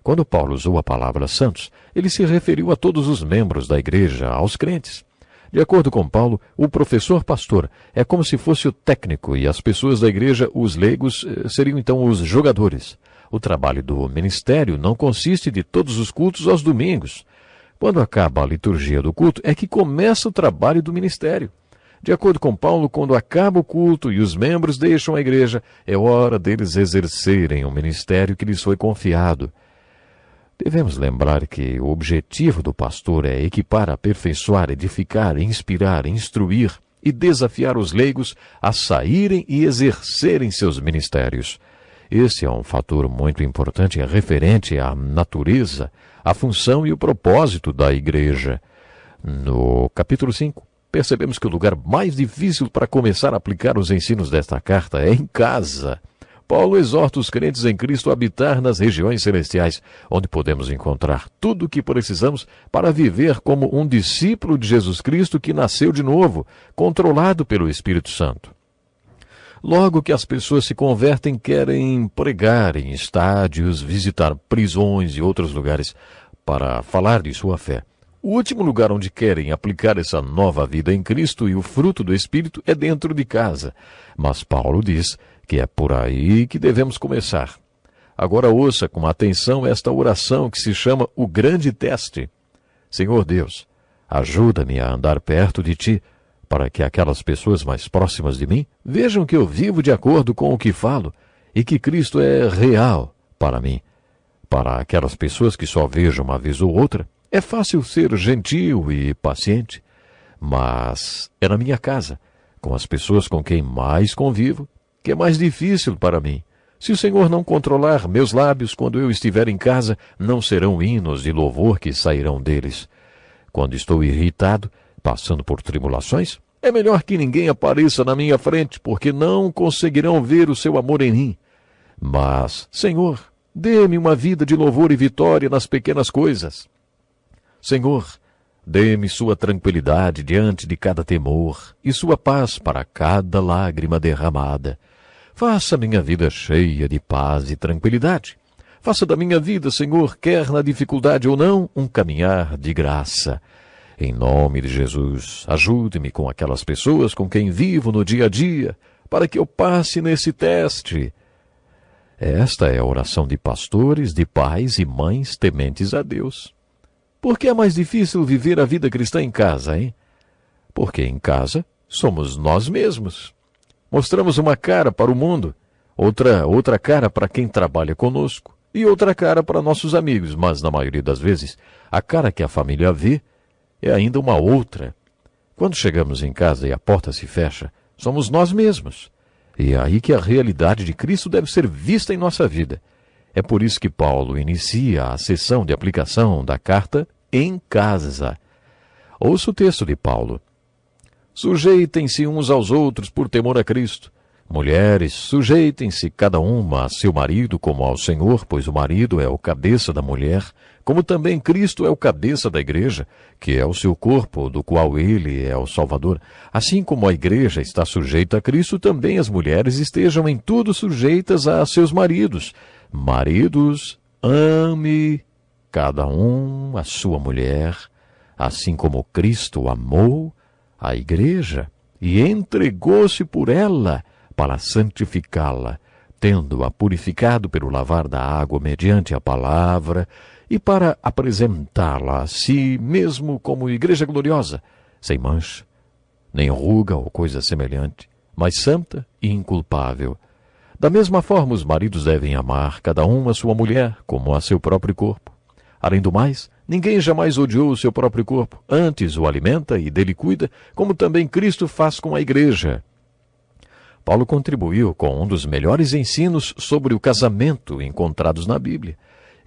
Quando Paulo usou a palavra santos, ele se referiu a todos os membros da igreja, aos crentes. De acordo com Paulo, o professor pastor é como se fosse o técnico e as pessoas da igreja, os leigos, seriam então os jogadores. O trabalho do ministério não consiste de todos os cultos aos domingos. Quando acaba a liturgia do culto, é que começa o trabalho do ministério. De acordo com Paulo, quando acaba o culto e os membros deixam a igreja, é hora deles exercerem o ministério que lhes foi confiado. Devemos lembrar que o objetivo do pastor é equipar, aperfeiçoar, edificar, inspirar, instruir e desafiar os leigos a saírem e exercerem seus ministérios. Esse é um fator muito importante referente à natureza, à função e o propósito da igreja. No capítulo 5, percebemos que o lugar mais difícil para começar a aplicar os ensinos desta carta é em casa. Paulo exorta os crentes em Cristo a habitar nas regiões celestiais, onde podemos encontrar tudo o que precisamos para viver como um discípulo de Jesus Cristo que nasceu de novo, controlado pelo Espírito Santo. Logo que as pessoas se convertem, querem pregar em estádios, visitar prisões e outros lugares para falar de sua fé. O último lugar onde querem aplicar essa nova vida em Cristo e o fruto do Espírito é dentro de casa. Mas Paulo diz que é por aí que devemos começar. Agora ouça com atenção esta oração que se chama o grande teste. Senhor Deus, ajuda-me a andar perto de Ti, para que aquelas pessoas mais próximas de mim vejam que eu vivo de acordo com o que falo e que Cristo é real para mim. Para aquelas pessoas que só vejo uma vez ou outra, é fácil ser gentil e paciente, mas é na minha casa, com as pessoas com quem mais convivo, que é mais difícil para mim. Se o Senhor não controlar meus lábios quando eu estiver em casa, não serão hinos de louvor que sairão deles. Quando estou irritado, passando por tribulações, é melhor que ninguém apareça na minha frente, porque não conseguirão ver o seu amor em mim. Mas, Senhor, dê-me uma vida de louvor e vitória nas pequenas coisas. Senhor, dê-me sua tranquilidade diante de cada temor e sua paz para cada lágrima derramada. Faça minha vida cheia de paz e tranquilidade. Faça da minha vida, Senhor, quer na dificuldade ou não, um caminhar de graça. Em nome de Jesus, ajude-me com aquelas pessoas com quem vivo no dia a dia, para que eu passe nesse teste. Esta é a oração de pastores, de pais e mães tementes a Deus. Por que é mais difícil viver a vida cristã em casa, hein? Porque em casa somos nós mesmos. Mostramos uma cara para o mundo, outra cara para quem trabalha conosco e outra cara para nossos amigos, mas na maioria das vezes a cara que a família vê é ainda uma outra. Quando chegamos em casa e a porta se fecha, somos nós mesmos. E é aí que a realidade de Cristo deve ser vista em nossa vida. É por isso que Paulo inicia a sessão de aplicação da carta em casa. Ouça o texto de Paulo. Sujeitem-se uns aos outros por temor a Cristo. Mulheres, sujeitem-se cada uma a seu marido como ao Senhor, pois o marido é o cabeça da mulher, como também Cristo é o cabeça da igreja, que é o seu corpo, do qual ele é o Salvador. Assim como a igreja está sujeita a Cristo, também as mulheres estejam em tudo sujeitas a seus maridos. Maridos, ame cada um a sua mulher, assim como Cristo amou a igreja e entregou-se por ela para santificá-la, tendo-a purificado pelo lavar da água mediante a palavra, e para apresentá-la a si mesmo como igreja gloriosa, sem mancha, nem ruga ou coisa semelhante, mas santa e inculpável. Da mesma forma, os maridos devem amar cada um a sua mulher como a seu próprio corpo. Além do mais, ninguém jamais odiou o seu próprio corpo, antes o alimenta e dele cuida, como também Cristo faz com a igreja. Paulo contribuiu com um dos melhores ensinos sobre o casamento encontrados na Bíblia.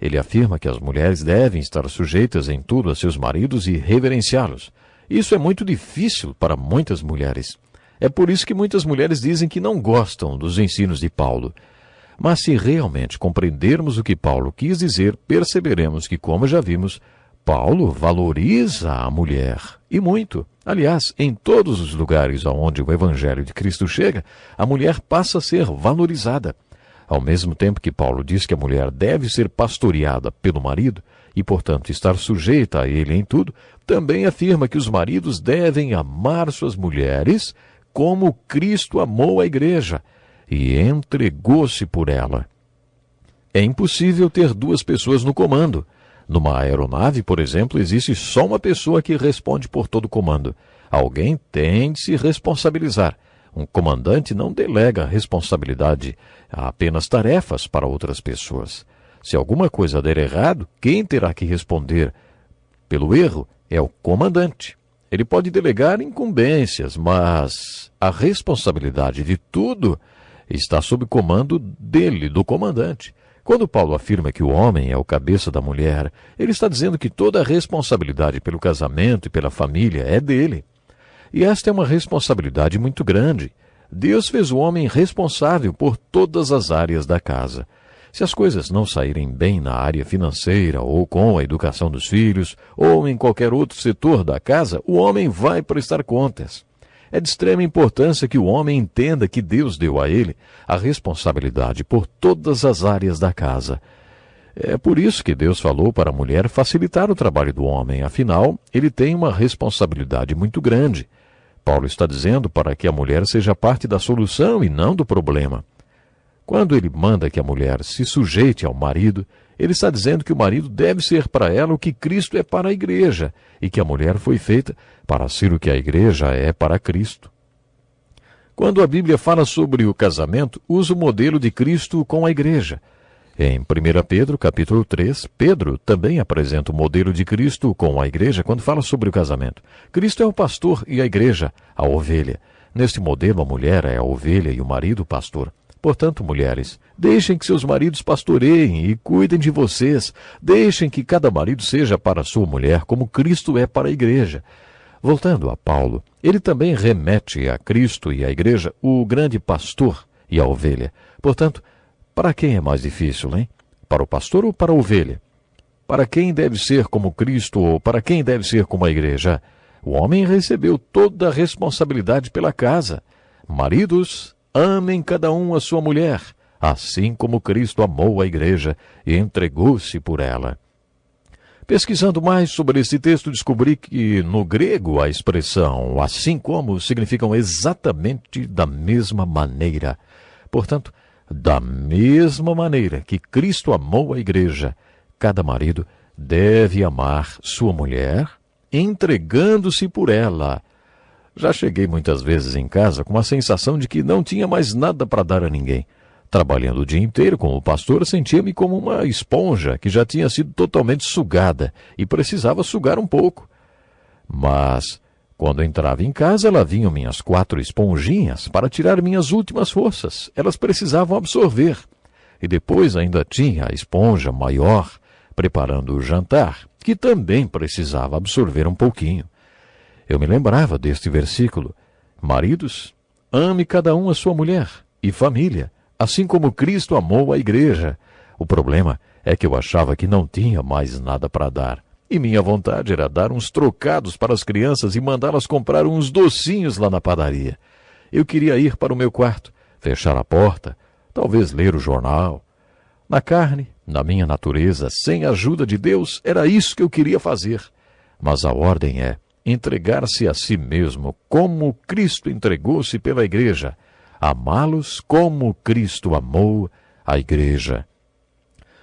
Ele afirma que as mulheres devem estar sujeitas em tudo a seus maridos e reverenciá-los. Isso é muito difícil para muitas mulheres. É por isso que muitas mulheres dizem que não gostam dos ensinos de Paulo. Mas se realmente compreendermos o que Paulo quis dizer, perceberemos que, como já vimos, Paulo valoriza a mulher, e muito. Aliás, em todos os lugares onde o Evangelho de Cristo chega, a mulher passa a ser valorizada. Ao mesmo tempo que Paulo diz que a mulher deve ser pastoreada pelo marido, e portanto estar sujeita a ele em tudo, também afirma que os maridos devem amar suas mulheres como Cristo amou a igreja e entregou-se por ela. É impossível ter duas pessoas no comando. Numa aeronave, por exemplo, existe só uma pessoa que responde por todo o comando. Alguém tem de se responsabilizar. Um comandante não delega responsabilidade, apenas tarefas para outras pessoas. Se alguma coisa der errado, quem terá que responder pelo erro é o comandante. Ele pode delegar incumbências, mas a responsabilidade de tudo está sob comando dele, do comandante. Quando Paulo afirma que o homem é o cabeça da mulher, ele está dizendo que toda a responsabilidade pelo casamento e pela família é dele. E esta é uma responsabilidade muito grande. Deus fez o homem responsável por todas as áreas da casa. Se as coisas não saírem bem na área financeira, ou com a educação dos filhos, ou em qualquer outro setor da casa, o homem vai prestar contas. É de extrema importância que o homem entenda que Deus deu a ele a responsabilidade por todas as áreas da casa. É por isso que Deus falou para a mulher facilitar o trabalho do homem, afinal, ele tem uma responsabilidade muito grande. Paulo está dizendo para que a mulher seja parte da solução e não do problema. Quando ele manda que a mulher se sujeite ao marido, ele está dizendo que o marido deve ser para ela o que Cristo é para a igreja, e que a mulher foi feita para ser o que a igreja é para Cristo. Quando a Bíblia fala sobre o casamento, usa o modelo de Cristo com a igreja. Em 1 Pedro, capítulo 3, Pedro também apresenta o modelo de Cristo com a igreja quando fala sobre o casamento. Cristo é o pastor e a igreja, a ovelha. Neste modelo, a mulher é a ovelha e o marido o pastor. Portanto, mulheres, deixem que seus maridos pastoreiem e cuidem de vocês. Deixem que cada marido seja para sua mulher como Cristo é para a igreja. Voltando a Paulo, ele também remete a Cristo e à igreja o grande pastor e a ovelha. Portanto, para quem é mais difícil, hein? Para o pastor ou para a ovelha? Para quem deve ser como Cristo ou para quem deve ser como a igreja? O homem recebeu toda a responsabilidade pela casa. Maridos, amem cada um a sua mulher, assim como Cristo amou a igreja e entregou-se por ela. Pesquisando mais sobre esse texto, descobri que no grego a expressão assim como significam exatamente da mesma maneira. Portanto, da mesma maneira que Cristo amou a igreja, cada marido deve amar sua mulher, entregando-se por ela. Já cheguei muitas vezes em casa com a sensação de que não tinha mais nada para dar a ninguém. Trabalhando o dia inteiro com o pastor, sentia-me como uma esponja que já tinha sido totalmente sugada e precisava sugar um pouco. Mas, quando entrava em casa, lá vinham minhas 4 esponjinhas para tirar minhas últimas forças. Elas precisavam absorver. E depois ainda tinha a esponja maior, preparando o jantar, que também precisava absorver um pouquinho. Eu me lembrava deste versículo: maridos, ame cada um a sua mulher e família, assim como Cristo amou a igreja. O problema é que eu achava que não tinha mais nada para dar. E minha vontade era dar uns trocados para as crianças e mandá-las comprar uns docinhos lá na padaria. Eu queria ir para o meu quarto, fechar a porta, talvez ler o jornal. Na carne, na minha natureza, sem a ajuda de Deus, era isso que eu queria fazer. Mas a ordem é entregar-se a si mesmo, como Cristo entregou-se pela igreja, amá-los como Cristo amou a igreja.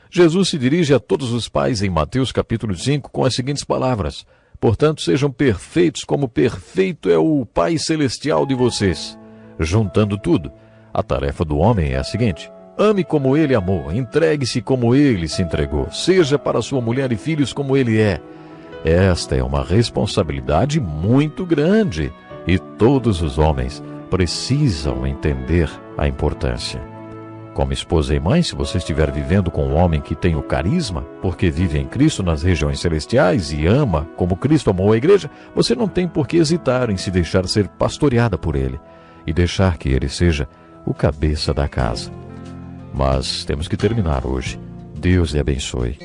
Jesus se dirige a todos os pais em Mateus capítulo 5 com as seguintes palavras: portanto, sejam perfeitos como perfeito é o Pai Celestial de vocês. Juntando tudo, a tarefa do homem é a seguinte: ame como ele amou, entregue-se como ele se entregou, seja para sua mulher e filhos como ele é. Esta é uma responsabilidade muito grande e todos os homens precisam entender a importância. Como esposa e mãe, se você estiver vivendo com um homem que tem o carisma, porque vive em Cristo nas regiões celestiais e ama como Cristo amou a igreja, você não tem por que hesitar em se deixar ser pastoreada por ele e deixar que ele seja o cabeça da casa. Mas temos que terminar hoje. Deus lhe abençoe.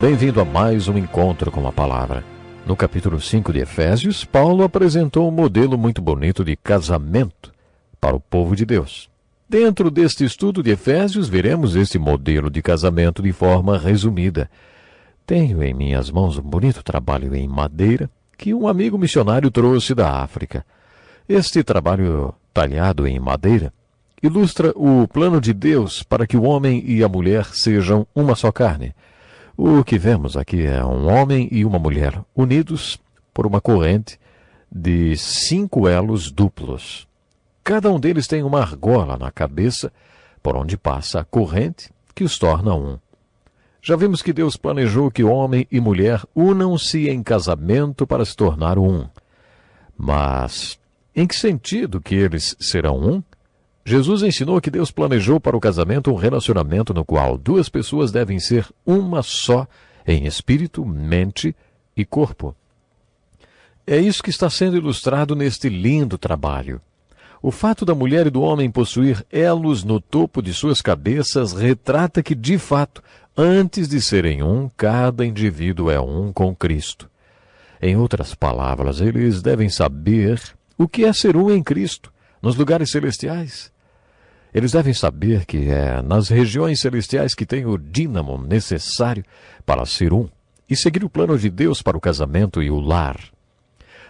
Bem-vindo a mais um encontro com a palavra. No capítulo 5 de Efésios, Paulo apresentou um modelo muito bonito de casamento para o povo de Deus. Dentro deste estudo de Efésios, veremos este modelo de casamento de forma resumida. Tenho em minhas mãos um bonito trabalho em madeira que um amigo missionário trouxe da África. Este trabalho talhado em madeira ilustra o plano de Deus para que o homem e a mulher sejam uma só carne. O que vemos aqui é um homem e uma mulher unidos por uma corrente de 5 elos duplos. Cada um deles tem uma argola na cabeça por onde passa a corrente que os torna um. Já vimos que Deus planejou que homem e mulher unam-se em casamento para se tornar um. Mas em que sentido que eles serão um? Jesus ensinou que Deus planejou para o casamento um relacionamento no qual 2 pessoas devem ser uma só em espírito, mente e corpo. É isso que está sendo ilustrado neste lindo trabalho. O fato da mulher e do homem possuir elos no topo de suas cabeças retrata que, de fato, antes de serem um, cada indivíduo é um com Cristo. Em outras palavras, eles devem saber o que é ser um em Cristo, nos lugares celestiais. Eles devem saber que é nas regiões celestiais que tem o dínamo necessário para ser um e seguir o plano de Deus para o casamento e o lar.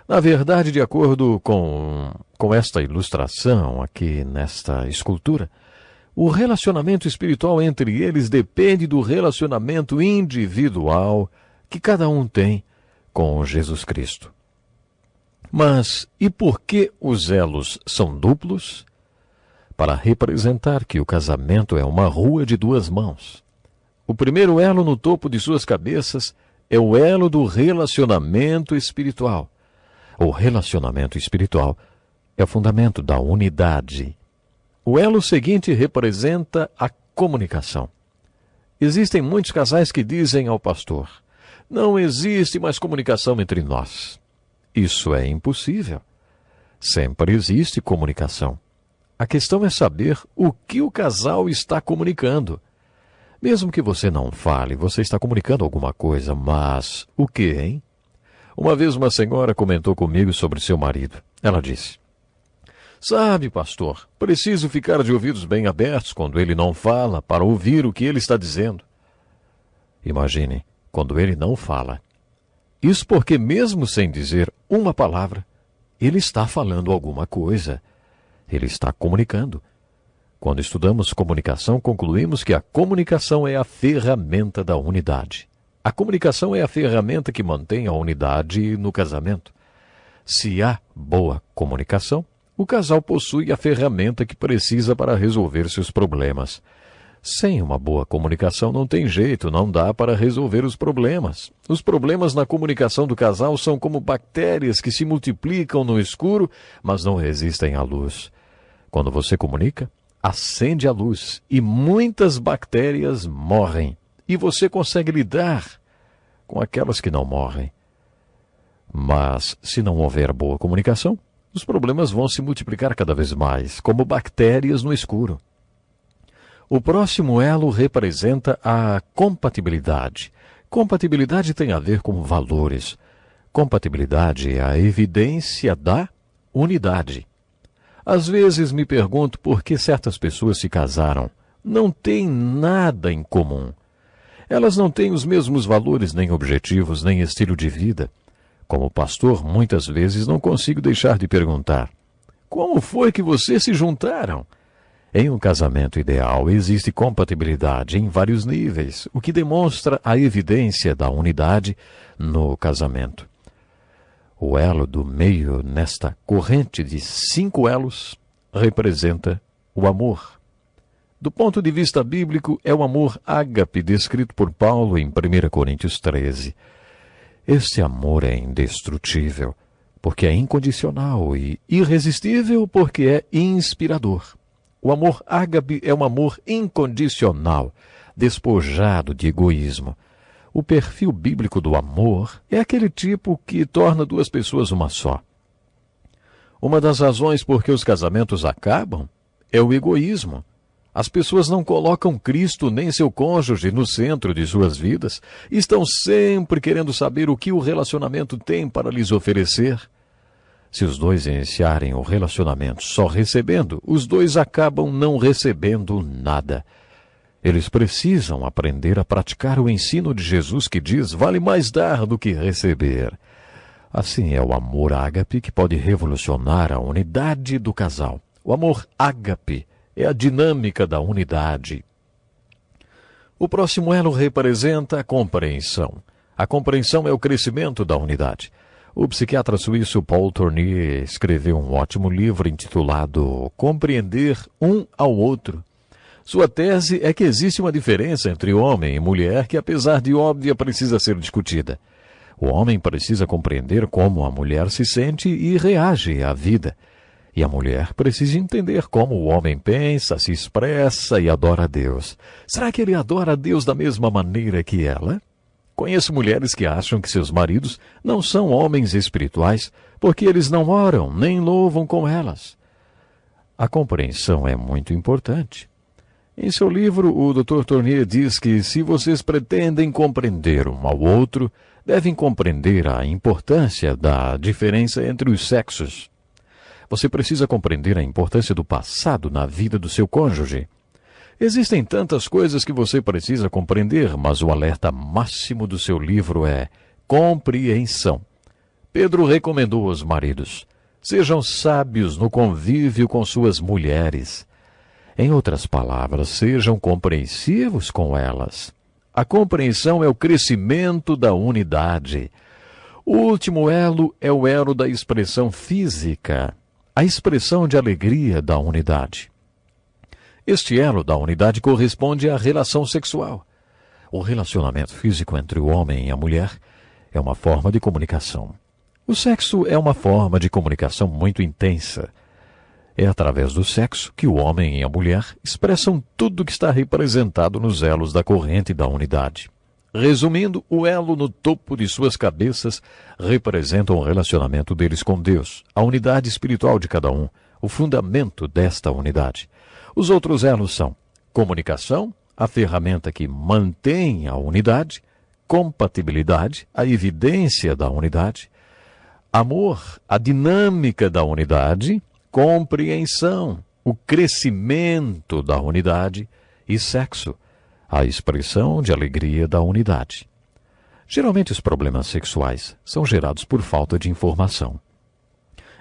Na verdade, de acordo com esta ilustração aqui nesta escultura, o relacionamento espiritual entre eles depende do relacionamento individual que cada um tem com Jesus Cristo. Mas e por que os elos são duplos? Para representar que o casamento é uma rua de 2 mãos. O primeiro elo no topo de suas cabeças é o elo do relacionamento espiritual. O relacionamento espiritual é o fundamento da unidade. O elo seguinte representa a comunicação. Existem muitos casais que dizem ao pastor: não existe mais comunicação entre nós. Isso é impossível. Sempre existe comunicação. A questão é saber o que o casal está comunicando. Mesmo que você não fale, você está comunicando alguma coisa, mas o que, hein? Uma vez uma senhora comentou comigo sobre seu marido. Ela disse: sabe, pastor, preciso ficar de ouvidos bem abertos quando ele não fala para ouvir o que ele está dizendo. Imagine, quando ele não fala. Isso porque mesmo sem dizer uma palavra, ele está falando alguma coisa. Ele está comunicando. Quando estudamos comunicação, concluímos que a comunicação é a ferramenta da unidade. A comunicação é a ferramenta que mantém a unidade no casamento. Se há boa comunicação, o casal possui a ferramenta que precisa para resolver seus problemas. Sem uma boa comunicação não tem jeito, não dá para resolver os problemas. Os problemas na comunicação do casal são como bactérias que se multiplicam no escuro, mas não resistem à luz. Quando você comunica, acende a luz e muitas bactérias morrem. E você consegue lidar com aquelas que não morrem. Mas, se não houver boa comunicação, os problemas vão se multiplicar cada vez mais, como bactérias no escuro. O próximo elo representa a compatibilidade. Compatibilidade tem a ver com valores. Compatibilidade é a evidência da unidade. Às vezes me pergunto por que certas pessoas se casaram. Não têm nada em comum. Elas não têm os mesmos valores, nem objetivos, nem estilo de vida. Como pastor, muitas vezes não consigo deixar de perguntar: como foi que vocês se juntaram? Em um casamento ideal, existe compatibilidade em vários níveis, o que demonstra a evidência da unidade no casamento. O elo do meio nesta corrente de 5 elos representa o amor. Do ponto de vista bíblico, é o amor ágape descrito por Paulo em 1 Coríntios 13. Este amor é indestrutível, porque é incondicional, e irresistível, porque é inspirador. O amor ágape é um amor incondicional, despojado de egoísmo. O perfil bíblico do amor é aquele tipo que torna 2 pessoas uma só. Uma das razões por que os casamentos acabam é o egoísmo. As pessoas não colocam Cristo nem seu cônjuge no centro de suas vidas. Estão sempre querendo saber o que o relacionamento tem para lhes oferecer. Se os dois iniciarem o relacionamento só recebendo, os dois acabam não recebendo nada. Eles precisam aprender a praticar o ensino de Jesus que diz: vale mais dar do que receber. Assim é o amor ágape que pode revolucionar a unidade do casal. O amor ágape é a dinâmica da unidade. O próximo elo representa a compreensão. A compreensão é o crescimento da unidade. O psiquiatra suíço Paul Tournier escreveu um ótimo livro intitulado Compreender um ao Outro. Sua tese é que existe uma diferença entre homem e mulher que, apesar de óbvia, precisa ser discutida. O homem precisa compreender como a mulher se sente e reage à vida. E a mulher precisa entender como o homem pensa, se expressa e adora a Deus. Será que ele adora a Deus da mesma maneira que ela? Conheço mulheres que acham que seus maridos não são homens espirituais porque eles não oram nem louvam com elas. A compreensão é muito importante. Em seu livro, o Dr. Tournier diz que se vocês pretendem compreender um ao outro, devem compreender a importância da diferença entre os sexos. Você precisa compreender a importância do passado na vida do seu cônjuge. Existem tantas coisas que você precisa compreender, mas o alerta máximo do seu livro é compreensão. Pedro recomendou aos maridos: sejam sábios no convívio com suas mulheres. Em outras palavras, sejam compreensivos com elas. A compreensão é o crescimento da unidade. O último elo é o elo da expressão física, a expressão de alegria da unidade. Este elo da unidade corresponde à relação sexual. O relacionamento físico entre o homem e a mulher é uma forma de comunicação. O sexo é uma forma de comunicação muito intensa. É através do sexo que o homem e a mulher expressam tudo que está representado nos elos da corrente da unidade. Resumindo, o elo no topo de suas cabeças representa o relacionamento deles com Deus, a unidade espiritual de cada um, o fundamento desta unidade. Os outros elos são comunicação, a ferramenta que mantém a unidade, compatibilidade, a evidência da unidade, amor, a dinâmica da unidade, compreensão, o crescimento da unidade, e sexo, a expressão de alegria da unidade. Geralmente os problemas sexuais são gerados por falta de informação.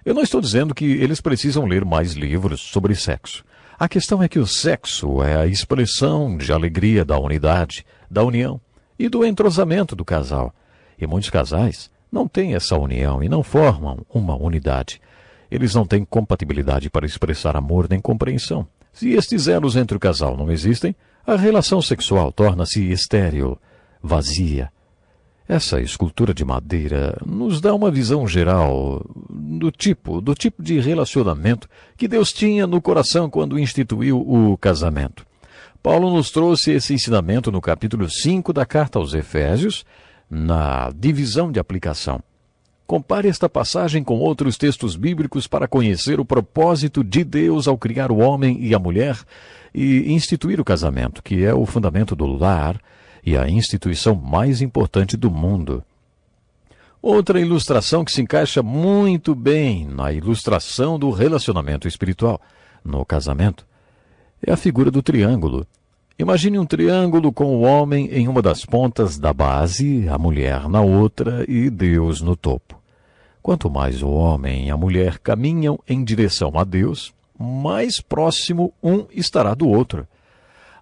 Eu não estou dizendo que eles precisam ler mais livros sobre sexo. A questão é que o sexo é a expressão de alegria da unidade, da união e do entrosamento do casal. E muitos casais não têm essa união e não formam uma unidade. Eles não têm compatibilidade para expressar amor nem compreensão. Se estes elos entre o casal não existem, a relação sexual torna-se estéril, vazia. Essa escultura de madeira nos dá uma visão geral do tipo de relacionamento que Deus tinha no coração quando instituiu o casamento. Paulo nos trouxe esse ensinamento no capítulo 5 da carta aos Efésios, na divisão de aplicação. Compare esta passagem com outros textos bíblicos para conhecer o propósito de Deus ao criar o homem e a mulher e instituir o casamento, que é o fundamento do lar e a instituição mais importante do mundo. Outra ilustração que se encaixa muito bem na ilustração do relacionamento espiritual no casamento é a figura do triângulo. Imagine um triângulo com o homem em uma das pontas da base, a mulher na outra e Deus no topo. Quanto mais o homem e a mulher caminham em direção a Deus, mais próximo um estará do outro.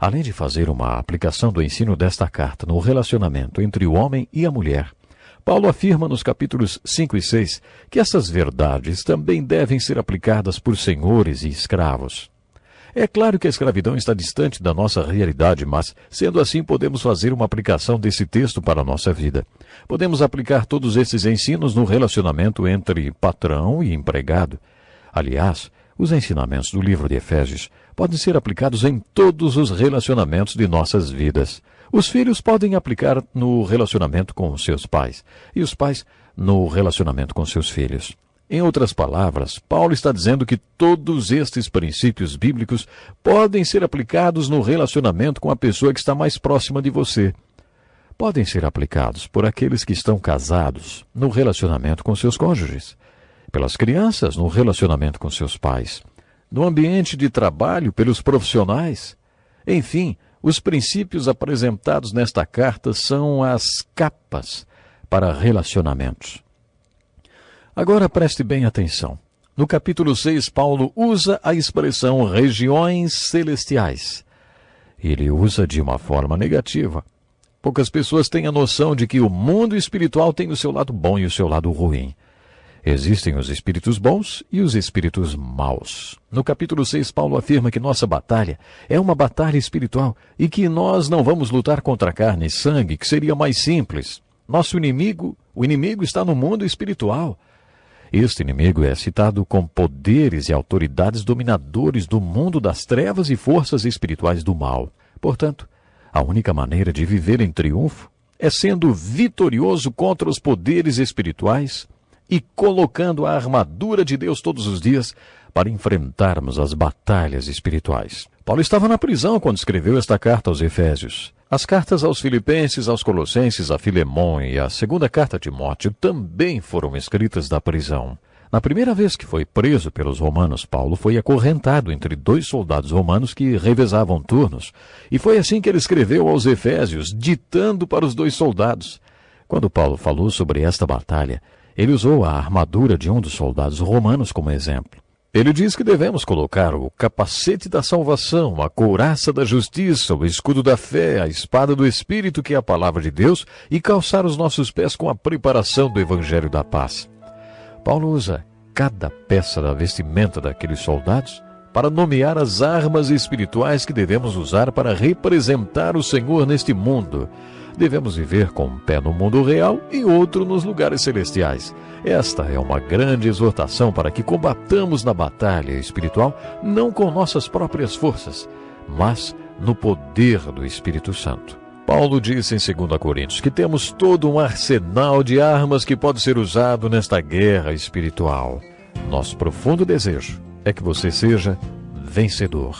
Além de fazer uma aplicação do ensino desta carta no relacionamento entre o homem e a mulher, Paulo afirma nos capítulos 5 e 6 que essas verdades também devem ser aplicadas por senhores e escravos. É claro que a escravidão está distante da nossa realidade, mas, sendo assim, podemos fazer uma aplicação desse texto para a nossa vida. Podemos aplicar todos esses ensinos no relacionamento entre patrão e empregado. Aliás, os ensinamentos do livro de Efésios podem ser aplicados em todos os relacionamentos de nossas vidas. Os filhos podem aplicar no relacionamento com seus pais, e os pais no relacionamento com seus filhos. Em outras palavras, Paulo está dizendo que todos estes princípios bíblicos podem ser aplicados no relacionamento com a pessoa que está mais próxima de você. Podem ser aplicados por aqueles que estão casados no relacionamento com seus cônjuges, pelas crianças no relacionamento com seus pais, no ambiente de trabalho pelos profissionais. Enfim, os princípios apresentados nesta carta são as capas para relacionamentos. Agora preste bem atenção. No capítulo 6, Paulo usa a expressão regiões celestiais. Ele usa de uma forma negativa. Poucas pessoas têm a noção de que o mundo espiritual tem o seu lado bom e o seu lado ruim. Existem os espíritos bons e os espíritos maus. No capítulo 6, Paulo afirma que nossa batalha é uma batalha espiritual e que nós não vamos lutar contra carne e sangue, que seria mais simples. Nosso inimigo, o inimigo está no mundo espiritual. Este inimigo é citado com poderes e autoridades dominadores do mundo das trevas e forças espirituais do mal. Portanto, a única maneira de viver em triunfo é sendo vitorioso contra os poderes espirituais e colocando a armadura de Deus todos os dias para enfrentarmos as batalhas espirituais. Paulo estava na prisão quando escreveu esta carta aos Efésios. As cartas aos Filipenses, aos Colossenses, a Filemão e a segunda carta a Timóteo também foram escritas da prisão. Na primeira vez que foi preso pelos romanos, Paulo foi acorrentado entre 2 soldados romanos que revezavam turnos. E foi assim que ele escreveu aos Efésios, ditando para os 2 soldados. Quando Paulo falou sobre esta batalha, ele usou a armadura de um dos soldados romanos como exemplo. Ele diz que devemos colocar o capacete da salvação, a couraça da justiça, o escudo da fé, a espada do Espírito, que é a palavra de Deus, e calçar os nossos pés com a preparação do Evangelho da paz. Paulo usa cada peça da vestimenta daqueles soldados para nomear as armas espirituais que devemos usar para representar o Senhor neste mundo. Devemos viver com um pé no mundo real e outro nos lugares celestiais. Esta é uma grande exortação para que combatamos na batalha espiritual, não com nossas próprias forças, mas no poder do Espírito Santo. Paulo disse em 2 Coríntios que temos todo um arsenal de armas que pode ser usado nesta guerra espiritual. Nosso profundo desejo é que você seja vencedor.